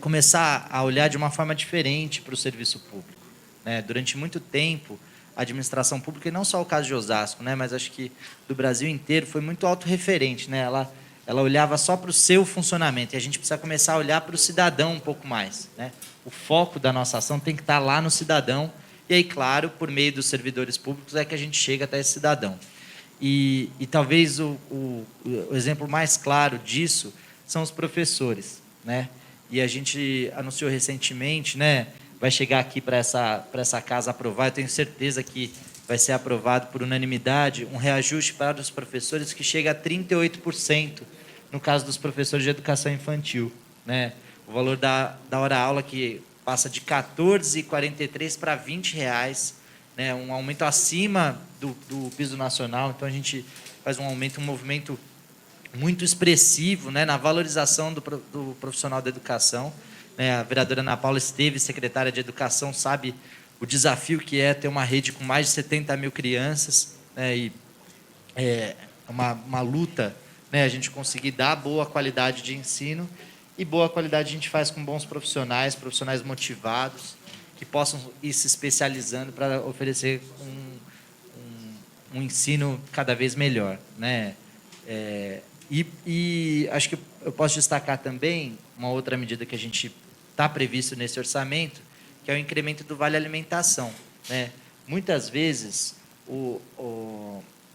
começar a olhar de uma forma diferente para o serviço público, né? Durante muito tempo, a administração pública, e não só o caso de Osasco, né, mas acho que do Brasil inteiro, foi muito autorreferente, né? Ela olhava só para o seu funcionamento, e a gente precisa começar a olhar para o cidadão um pouco mais, né? O foco da nossa ação tem que estar lá no cidadão, e aí, claro, por meio dos servidores públicos é que a gente chega até esse cidadão. E talvez o exemplo mais claro disso são os professores, né? E a gente anunciou recentemente, né, vai chegar aqui para essa casa aprovar, eu tenho certeza que vai ser aprovado por unanimidade, um reajuste para os professores que chega a 38%, no caso dos professores de educação infantil, né? O valor da hora-aula que passa de R$ 14,43 para R$ 20, né? Um aumento acima do piso nacional, então a gente faz um movimento muito expressivo, né, na valorização do profissional da educação, né? A vereadora Ana Paula esteve secretária de Educação, sabe o desafio que é ter uma rede com mais de 70 mil crianças, né? E é uma luta, né, a gente conseguir dar boa qualidade de ensino, e boa qualidade a gente faz com bons profissionais motivados, que possam ir se especializando para oferecer um ensino cada vez melhor, né? E acho que eu posso destacar também uma outra medida que a gente está previsto nesse orçamento, que é o incremento do Vale Alimentação, né? Muitas vezes,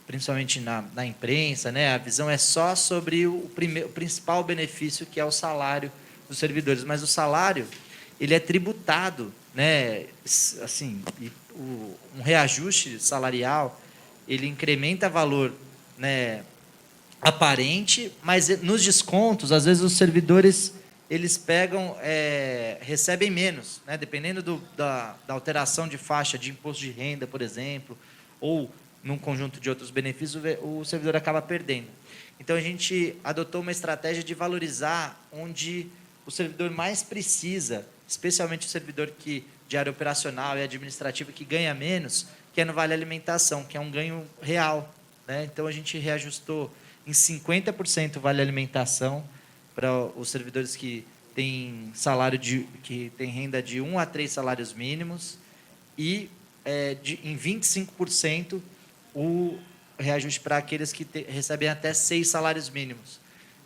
principalmente na imprensa, né, a visão é só sobre o principal benefício, que é o salário dos servidores, mas o salário ele é tributado, né? Assim, um reajuste salarial ele incrementa valor, né, aparente, mas nos descontos, às vezes os servidores eles recebem menos, né? Dependendo da alteração de faixa de imposto de renda, por exemplo, ou num conjunto de outros benefícios, o servidor acaba perdendo. Então, a gente adotou uma estratégia de valorizar onde o servidor mais precisa, especialmente o servidor de área operacional e administrativa que ganha menos, que é no Vale Alimentação, que é um ganho real, né? Então, a gente reajustou em 50% o Vale Alimentação para os servidores que têm que têm renda de 1 a 3 salários mínimos e em 25% o reajuste para aqueles que recebem até 6 salários mínimos.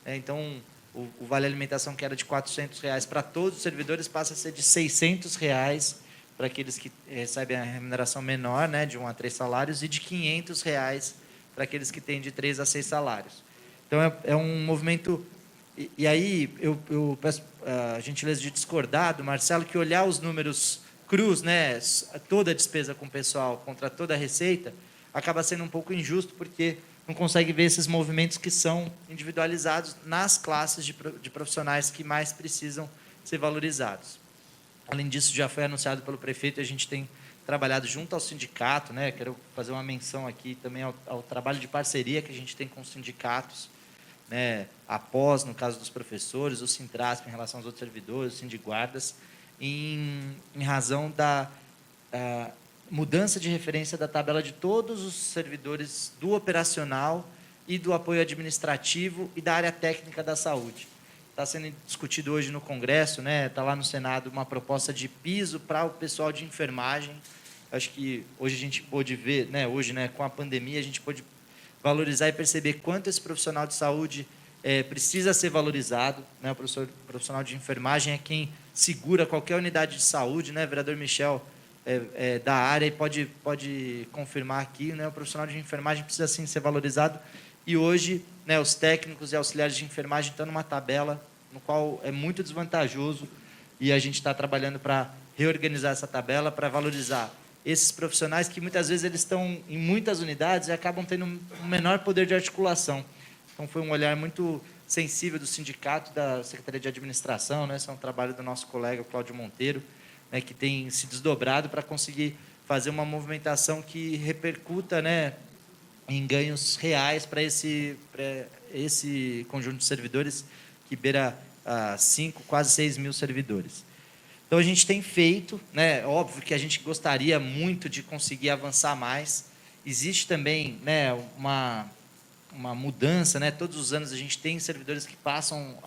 Então, o Vale Alimentação, que era de R$ 400 para todos os servidores, passa a ser de R$ 600 para aqueles que recebem a remuneração menor, né, de 1 a 3 salários, e de R$ 500 para aqueles que têm de 3 a 6 salários. Então, é um movimento... E aí, eu peço a gentileza de discordar do Marcelo, que olhar os números crus, né, toda a despesa com o pessoal contra toda a receita, acaba sendo um pouco injusto, porque não consegue ver esses movimentos que são individualizados nas classes de profissionais que mais precisam ser valorizados. Além disso, já foi anunciado pelo prefeito, a gente tem trabalhado junto ao sindicato, né? Quero fazer uma menção aqui também ao trabalho de parceria que a gente tem com os sindicatos, né? Após, no caso dos professores, o Sintrasp em relação aos outros servidores, o Sindiguardas, em razão da mudança de referência da tabela de todos os servidores do operacional e do apoio administrativo e da área técnica da saúde. Está sendo discutido hoje no Congresso, né? Está lá no Senado uma proposta de piso para o pessoal de enfermagem. Acho que hoje a gente pôde ver, né? Hoje, né, com a pandemia, a gente pôde valorizar e perceber quanto esse profissional de saúde precisa ser valorizado, né? O profissional de enfermagem é quem segura qualquer unidade de saúde, né? O vereador Michel da área e pode confirmar aqui, né? O profissional de enfermagem precisa sim ser valorizado. E hoje, né, os técnicos e auxiliares de enfermagem estão numa tabela no qual é muito desvantajoso, e a gente está trabalhando para reorganizar essa tabela, para valorizar esses profissionais que muitas vezes eles estão em muitas unidades e acabam tendo um menor poder de articulação. Então, foi um olhar muito sensível do sindicato, da Secretaria de Administração, né? Esse é um trabalho do nosso colega Cláudio Monteiro, né, que tem se desdobrado para conseguir fazer uma movimentação que repercuta, né, em ganhos reais para esse conjunto de servidores que beira 5, quase 6 mil servidores. Então, a gente tem feito, né, óbvio que a gente gostaria muito de conseguir avançar mais. Existe também, né, uma mudança, né, todos os anos a gente tem servidores que passam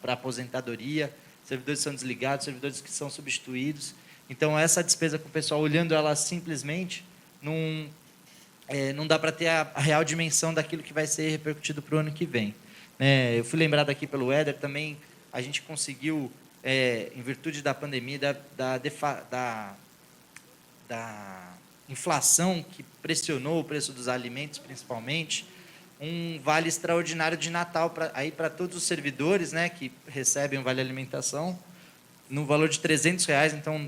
para aposentadoria, servidores que são desligados, servidores que são substituídos. Então, essa despesa com o pessoal, olhando ela simplesmente, não dá para ter a real dimensão daquilo que vai ser repercutido para o ano que vem. Eu fui lembrado aqui pelo Éder, também a gente conseguiu, em virtude da pandemia, da inflação que pressionou o preço dos alimentos, principalmente, um vale extraordinário de Natal para todos os servidores, né, que recebem o Vale Alimentação, no valor de R$ 300. Então,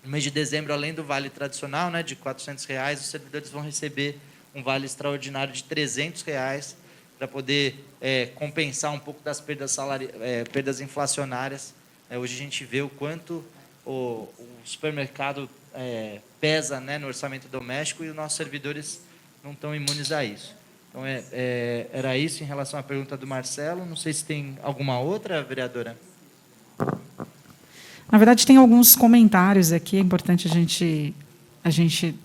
no mês de dezembro, além do vale tradicional, né, de R$ 400, os servidores vão receber um vale extraordinário de R$ 300 para poder compensar um pouco das perdas inflacionárias. Hoje a gente vê o quanto o supermercado pesa, né, no orçamento doméstico, e os nossos servidores não estão imunes a isso. Então, era isso em relação à pergunta do Marcelo. Não sei se tem alguma outra, vereadora. Na verdade, tem alguns comentários aqui, é importante a gente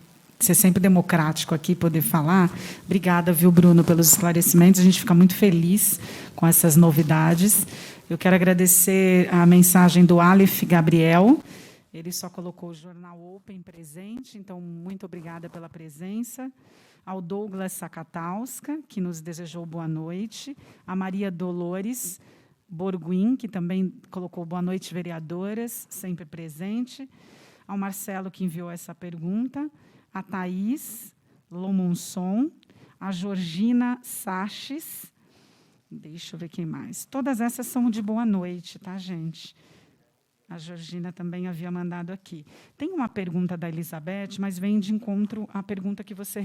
ser sempre democrático aqui, poder falar. Obrigada, viu, Bruno, pelos esclarecimentos. A gente fica muito feliz com essas novidades. Eu quero agradecer a mensagem do Aleph Gabriel. Ele só colocou o Jornal Open presente, então, muito obrigada pela presença. Ao Douglas Sakatauska, que nos desejou boa noite. A Maria Dolores Borguin, que também colocou boa noite, vereadoras, sempre presente. Ao Marcelo, que enviou essa pergunta. A Thaís Lomonson. A Georgina Saches. Deixa eu ver quem mais. Todas essas são de boa noite, tá, gente? A Georgina também havia mandado aqui. Tem uma pergunta da Elizabeth, mas vem de encontro à pergunta que você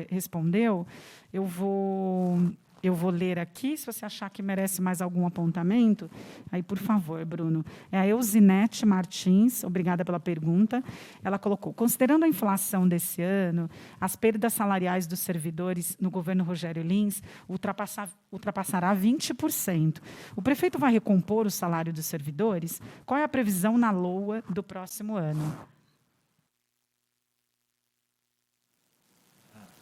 respondeu. Eu vou eu vou ler aqui, se você achar que merece mais algum apontamento, aí, por favor, Bruno. É a Eusinete Martins, obrigada pela pergunta. Ela colocou, considerando a inflação desse ano, as perdas salariais dos servidores no governo Rogério Lins ultrapassará 20%. O prefeito vai recompor o salário dos servidores? Qual é a previsão na LOA do próximo ano?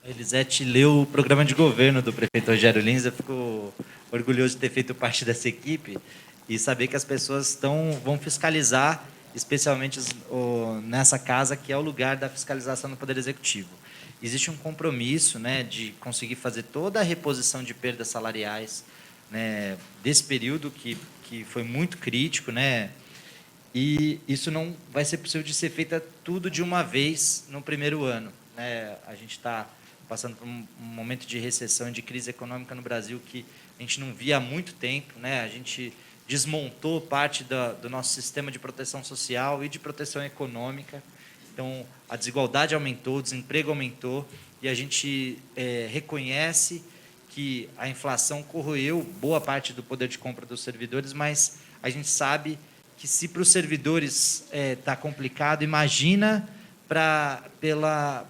A Elisete leu o programa de governo do prefeito Rogério Lins. Eu fico orgulhoso de ter feito parte dessa equipe e saber que as pessoas vão fiscalizar, especialmente nessa casa, que é o lugar da fiscalização do Poder Executivo. Existe um compromisso, né, de conseguir fazer toda a reposição de perdas salariais, né, desse período que foi muito crítico, né, e isso não vai ser possível de ser feita tudo de uma vez no primeiro ano, né. A gente está passando por um momento de recessão e de crise econômica no Brasil que a gente não via há muito tempo, né? A gente desmontou parte do nosso sistema de proteção social e de proteção econômica. Então, a desigualdade aumentou, o desemprego aumentou, e a gente reconhece que a inflação corroeu boa parte do poder de compra dos servidores, mas a gente sabe que, se para os servidores está complicado, imagina para a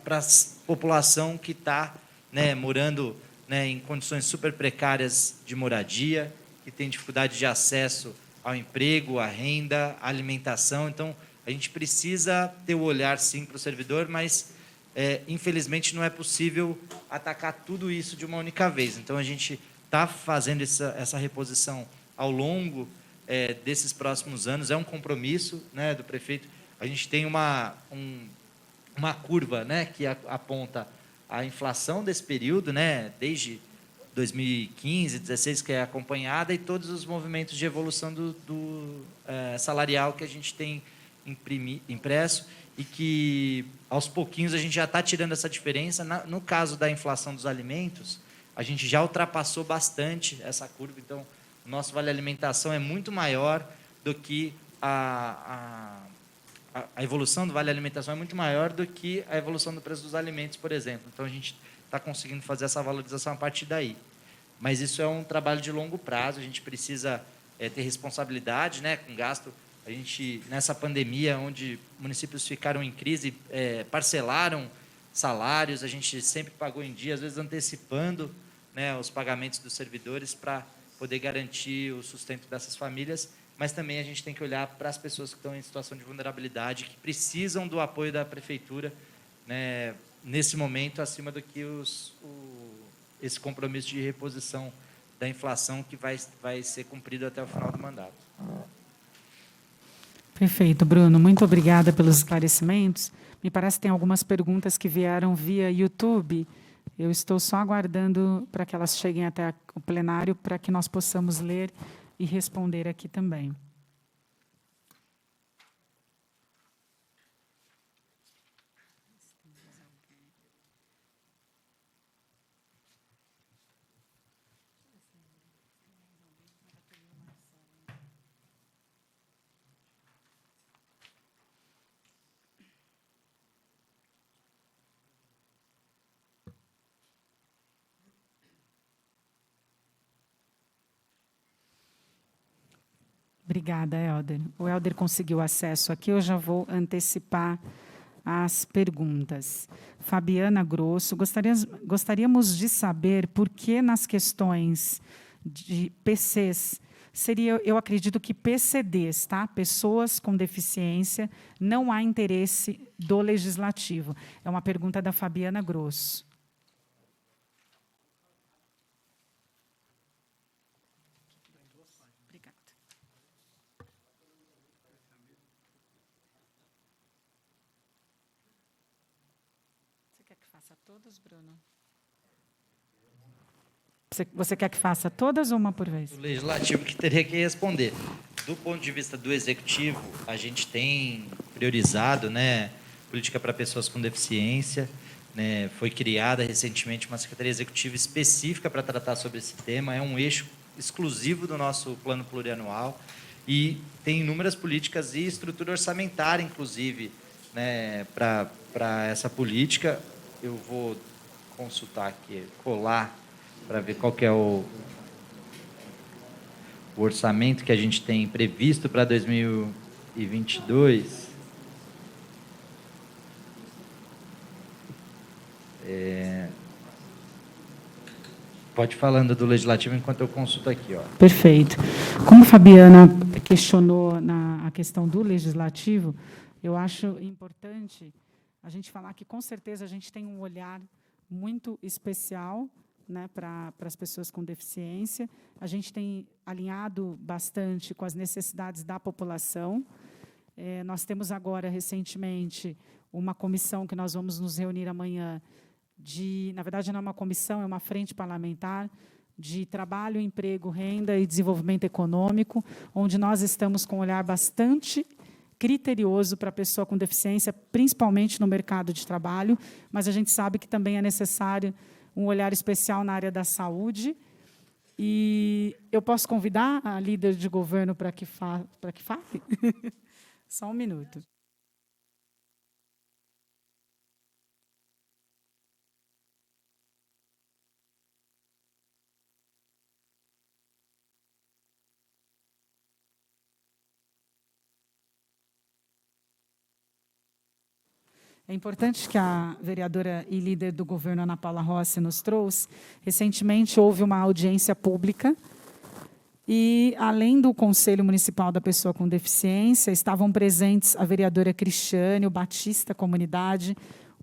população que está, né, morando, né, em condições super precárias de moradia, que tem dificuldade de acesso ao emprego, à renda, à alimentação. Então, a gente precisa ter o olhar, sim, para o servidor, mas, infelizmente, não é possível atacar tudo isso de uma única vez. Então, a gente está fazendo essa reposição ao longo desses próximos anos. É um compromisso, né, do prefeito. A gente tem uma curva, né, que aponta a inflação desse período, né, desde 2015, 2016, que é acompanhada, e todos os movimentos de evolução salarial que a gente tem impresso, e que, aos pouquinhos, a gente já está tirando essa diferença. No caso da inflação dos alimentos, a gente já ultrapassou bastante essa curva. Então, o nosso vale alimentação é muito maior do que a evolução do vale alimentação é muito maior do que a evolução do preço dos alimentos, por exemplo. Então, a gente está conseguindo fazer essa valorização a partir daí. Mas isso é um trabalho de longo prazo. A gente precisa ter responsabilidade, né, com gasto. A gente, nessa pandemia, onde municípios ficaram em crise, parcelaram salários, a gente sempre pagou em dia, às vezes antecipando, né, os pagamentos dos servidores para poder garantir o sustento dessas famílias. Mas também a gente tem que olhar para as pessoas que estão em situação de vulnerabilidade, que precisam do apoio da prefeitura, né, nesse momento, acima do que esse compromisso de reposição da inflação que vai ser cumprido até o final do mandato. Perfeito, Bruno. Muito obrigada pelos esclarecimentos. Me parece que tem algumas perguntas que vieram via YouTube. Eu estou só aguardando para que elas cheguem até o plenário, para que nós possamos ler e responder aqui também. Obrigada, Helder. O Helder conseguiu acesso aqui, eu já vou antecipar as perguntas. Fabiana Grosso, gostaríamos de saber por que nas questões de PCs, eu acredito que PCDs, tá? Pessoas com deficiência, não há interesse do Legislativo. É uma pergunta da Fabiana Grosso. Todas, Bruno? Você quer que faça todas ou uma por vez? O Legislativo que teria que responder. Do ponto de vista do Executivo, a gente tem priorizado, né, política para pessoas com deficiência, né, foi criada recentemente uma Secretaria Executiva específica para tratar sobre esse tema, é um eixo exclusivo do nosso plano plurianual, e tem inúmeras políticas e estrutura orçamentária, inclusive, né, para essa política. Eu vou consultar aqui, colar para ver qual que é o orçamento que a gente tem previsto para 2022. Pode ir falando do Legislativo enquanto eu consulto aqui. Ó. Perfeito. Como a Fabiana questionou a questão do Legislativo, eu acho importante a gente falar que, com certeza, a gente tem um olhar muito especial, né, para as pessoas com deficiência. A gente tem alinhado bastante com as necessidades da população. Nós temos agora, recentemente, uma comissão que nós vamos nos reunir amanhã, na verdade, não é uma comissão, é uma frente parlamentar de trabalho, emprego, renda e desenvolvimento econômico, onde nós estamos com um olhar bastante criterioso para a pessoa com deficiência, principalmente no mercado de trabalho, mas a gente sabe que também é necessário um olhar especial na área da saúde. E eu posso convidar a líder de governo para que fale? Só um minuto. É importante que a vereadora e líder do governo, Ana Paula Rossi, nos trouxe. Recentemente, houve uma audiência pública e, além do Conselho Municipal da Pessoa com Deficiência, estavam presentes a vereadora Cristiane, o Batista Comunidade,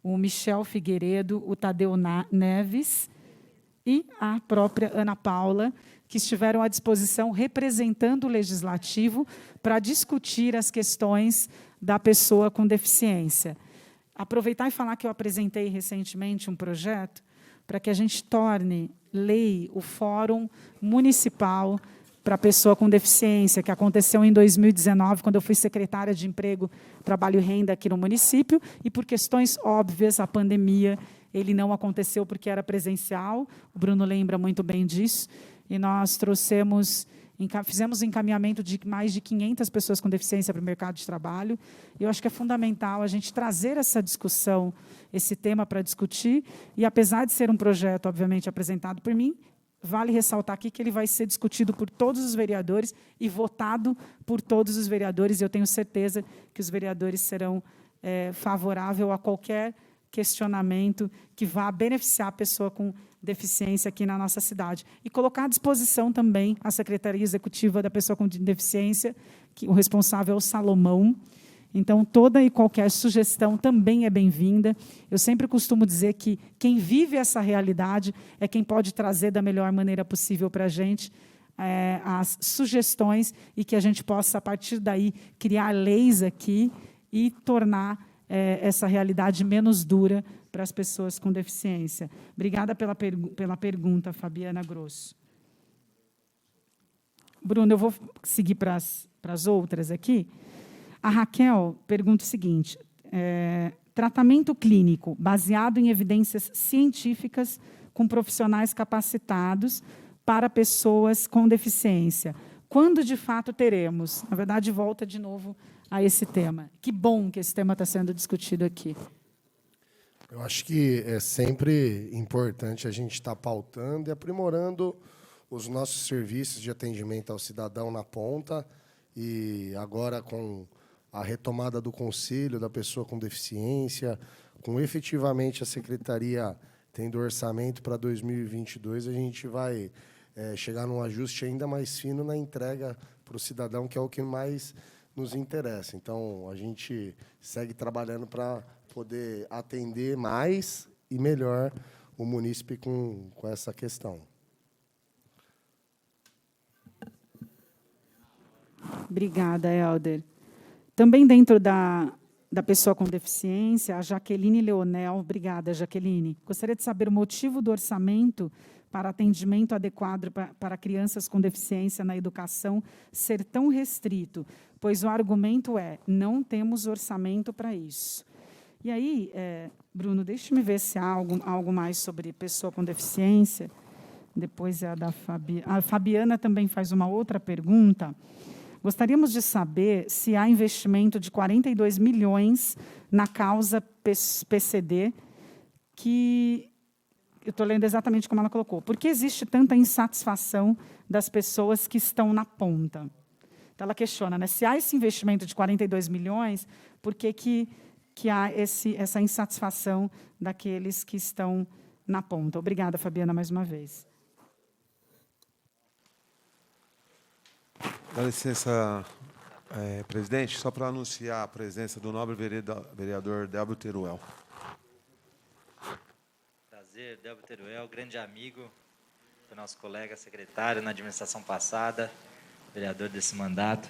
o Michel Figueiredo, o Tadeu Neves e a própria Ana Paula, que estiveram à disposição representando o Legislativo para discutir as questões da pessoa com deficiência. Aproveitar e falar que eu apresentei recentemente um projeto para que a gente torne lei o Fórum Municipal para a Pessoa com Deficiência, que aconteceu em 2019, quando eu fui secretária de Emprego, Trabalho e Renda aqui no município, e por questões óbvias, a pandemia, ele não aconteceu porque era presencial, o Bruno lembra muito bem disso, e nós fizemos encaminhamento de mais de 500 pessoas com deficiência para o mercado de trabalho. E eu acho que é fundamental a gente trazer essa discussão, esse tema para discutir. E, apesar de ser um projeto, obviamente, apresentado por mim, vale ressaltar aqui que ele vai ser discutido por todos os vereadores e votado por todos os vereadores. E eu tenho certeza que os vereadores serão favoráveis a qualquer questionamento que vá beneficiar a pessoa com deficiência aqui na nossa cidade. E colocar à disposição também a Secretaria Executiva da Pessoa com Deficiência, que o responsável é o Salomão. Então, toda e qualquer sugestão também é bem-vinda. Eu sempre costumo dizer que quem vive essa realidade é quem pode trazer da melhor maneira possível para a gente as sugestões e que a gente possa, a partir daí, criar leis aqui e tornar essa realidade menos dura para as pessoas com deficiência. Obrigada pela pergunta, Fabiana Grosso. Bruno, eu vou seguir para as outras aqui. A Raquel pergunta o seguinte: tratamento clínico baseado em evidências científicas com profissionais capacitados para pessoas com deficiência. Quando, de fato, teremos? Na verdade, volta de novo a esse tema. Que bom que esse tema está sendo discutido aqui. Eu acho que é sempre importante a gente estar pautando e aprimorando os nossos serviços de atendimento ao cidadão na ponta. E agora, com a retomada do Conselho da Pessoa com Deficiência, com efetivamente a Secretaria tendo orçamento para 2022, a gente vai chegar num ajuste ainda mais fino na entrega para o cidadão, que é o que mais nos interessa. Então, a gente segue trabalhando para poder atender mais e melhor o munícipe com essa questão. Obrigada, Helder. Também dentro da pessoa com deficiência, a Jaqueline Leonel. Obrigada, Jaqueline. Gostaria de saber o motivo do orçamento para atendimento adequado para crianças com deficiência na educação ser tão restrito, pois o argumento é: não temos orçamento para isso. E aí, Bruno, deixa-me ver se há algo mais sobre pessoa com deficiência. Depois é a da Fabiana. A Fabiana também faz uma outra pergunta. Gostaríamos de saber se há investimento de 42 milhões na causa PCD, que estou lendo exatamente como ela colocou. Por que existe tanta insatisfação das pessoas que estão na ponta? Então, ela questiona, né, se há esse investimento de 42 milhões, por que há essa insatisfação daqueles que estão na ponta? Obrigada, Fabiana, mais uma vez. Dá licença, presidente, só para anunciar a presença do nobre vereador Delbio Teruel. Prazer, Delbio Teruel, grande amigo do nosso colega secretário na administração passada, vereador desse mandato.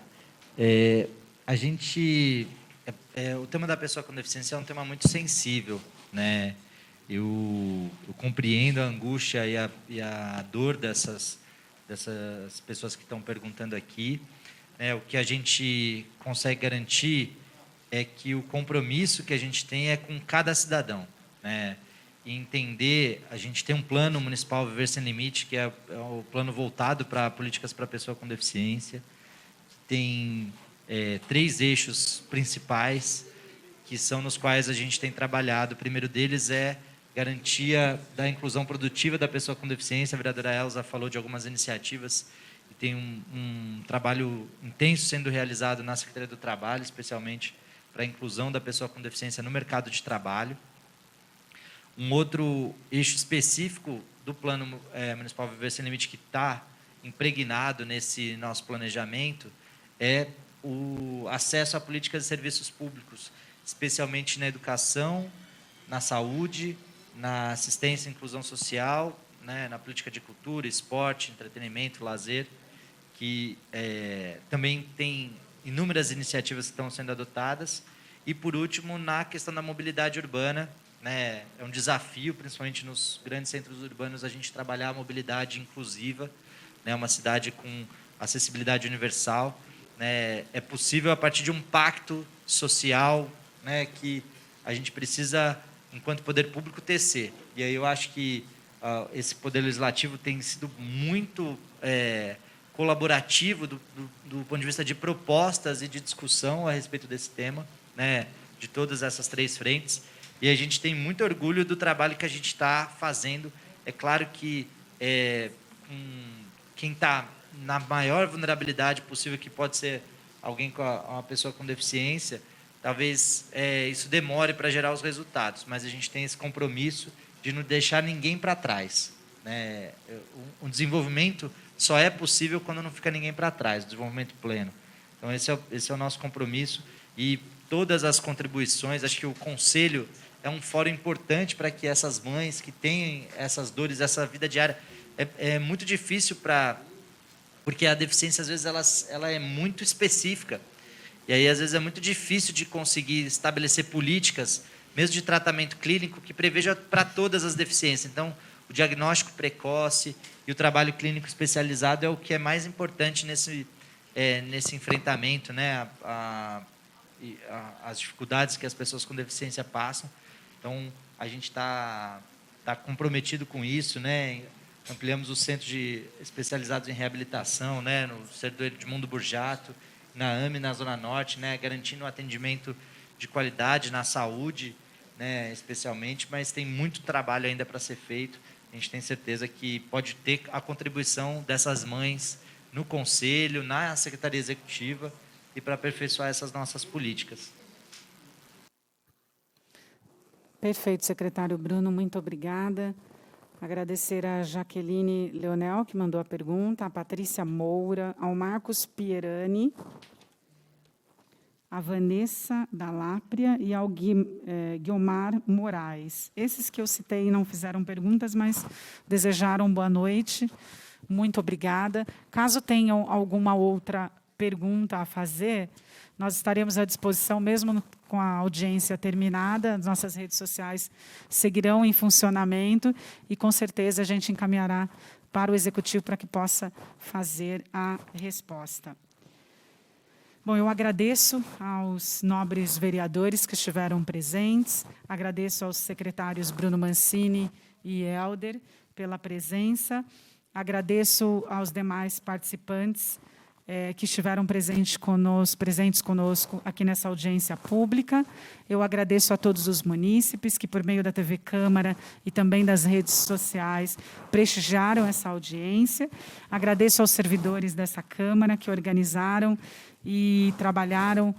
O tema da pessoa com deficiência é um tema muito sensível, né? Eu compreendo a angústia e a dor dessas pessoas que estão perguntando aqui. O que a gente consegue garantir é que o compromisso que a gente tem é com cada cidadão, né? E entender, a gente tem um plano municipal Viver Sem Limite, que é o plano voltado para políticas para a pessoa com deficiência. Tem 3 eixos principais, que são nos quais a gente tem trabalhado. O primeiro deles é garantia da inclusão produtiva da pessoa com deficiência. A vereadora Elza falou de algumas iniciativas, e tem um trabalho intenso sendo realizado na Secretaria do Trabalho, especialmente para a inclusão da pessoa com deficiência no mercado de trabalho. Um outro eixo específico do Plano Municipal Viver Sem Limite, que está impregnado nesse nosso planejamento, é o acesso a políticas e serviços públicos, especialmente na educação, na saúde, na assistência e inclusão social, né, na política de cultura, esporte, entretenimento, lazer, que também tem inúmeras iniciativas que estão sendo adotadas. E, por último, na questão da mobilidade urbana, né, é um desafio, principalmente nos grandes centros urbanos, a gente trabalhar a mobilidade inclusiva, né, uma cidade com acessibilidade universal. Né, é possível a partir de um pacto social, né, que a gente precisa, enquanto poder público, tecer. E aí eu acho que esse poder legislativo tem sido muito colaborativo do ponto de vista de propostas e de discussão a respeito desse tema, né, de todas essas 3 frentes. E a gente tem muito orgulho do trabalho que a gente está fazendo. É claro que quem está na maior vulnerabilidade possível, que pode ser alguém uma pessoa com deficiência, talvez isso demore para gerar os resultados, mas a gente tem esse compromisso de não deixar ninguém para trás, né? O desenvolvimento só é possível quando não fica ninguém para trás, o desenvolvimento pleno. Então, esse é o nosso compromisso, e todas as contribuições, acho que o Conselho é um fórum importante para que essas mães que têm essas dores, essa vida diária, é muito difícil porque a deficiência, às vezes, ela é muito específica. E aí, às vezes, é muito difícil de conseguir estabelecer políticas, mesmo de tratamento clínico, que preveja para todas as deficiências. Então, o diagnóstico precoce e o trabalho clínico especializado é o que é mais importante nesse enfrentamento, né, as dificuldades que as pessoas com deficiência passam. Então, a gente está comprometido com isso, né? Ampliamos os centros especializados em reabilitação, né, no Centro Edmundo Burjato, na AME, na Zona Norte, né, garantindo um atendimento de qualidade na saúde, né, especialmente, mas tem muito trabalho ainda para ser feito. A gente tem certeza que pode ter a contribuição dessas mães no Conselho, na Secretaria Executiva, e para aperfeiçoar essas nossas políticas. Perfeito, secretário Bruno, muito obrigada. Agradecer a Jaqueline Leonel, que mandou a pergunta, a Patrícia Moura, ao Marcos Pierani, a Vanessa Dalápria e ao Guilmar Moraes. Esses que eu citei não fizeram perguntas, mas desejaram boa noite. Muito obrigada. Caso tenham alguma outra pergunta a fazer, nós estaremos à disposição, mesmo com a audiência terminada. As nossas redes sociais seguirão em funcionamento e, com certeza, a gente encaminhará para o Executivo para que possa fazer a resposta. Bom, eu agradeço aos nobres vereadores que estiveram presentes, agradeço aos secretários Bruno Mancini e Helder pela presença, agradeço aos demais participantes que estiveram presentes conosco aqui nessa audiência pública. Eu agradeço a todos os munícipes que, por meio da TV Câmara e também das redes sociais, prestigiaram essa audiência. Agradeço aos servidores dessa Câmara que organizaram e trabalharam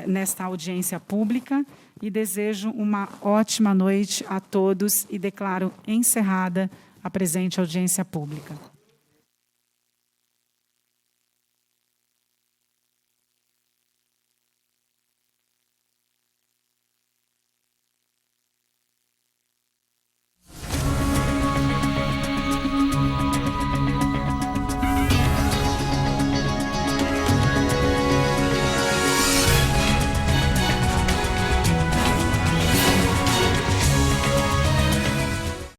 nesta audiência pública e desejo uma ótima noite a todos e declaro encerrada a presente audiência pública.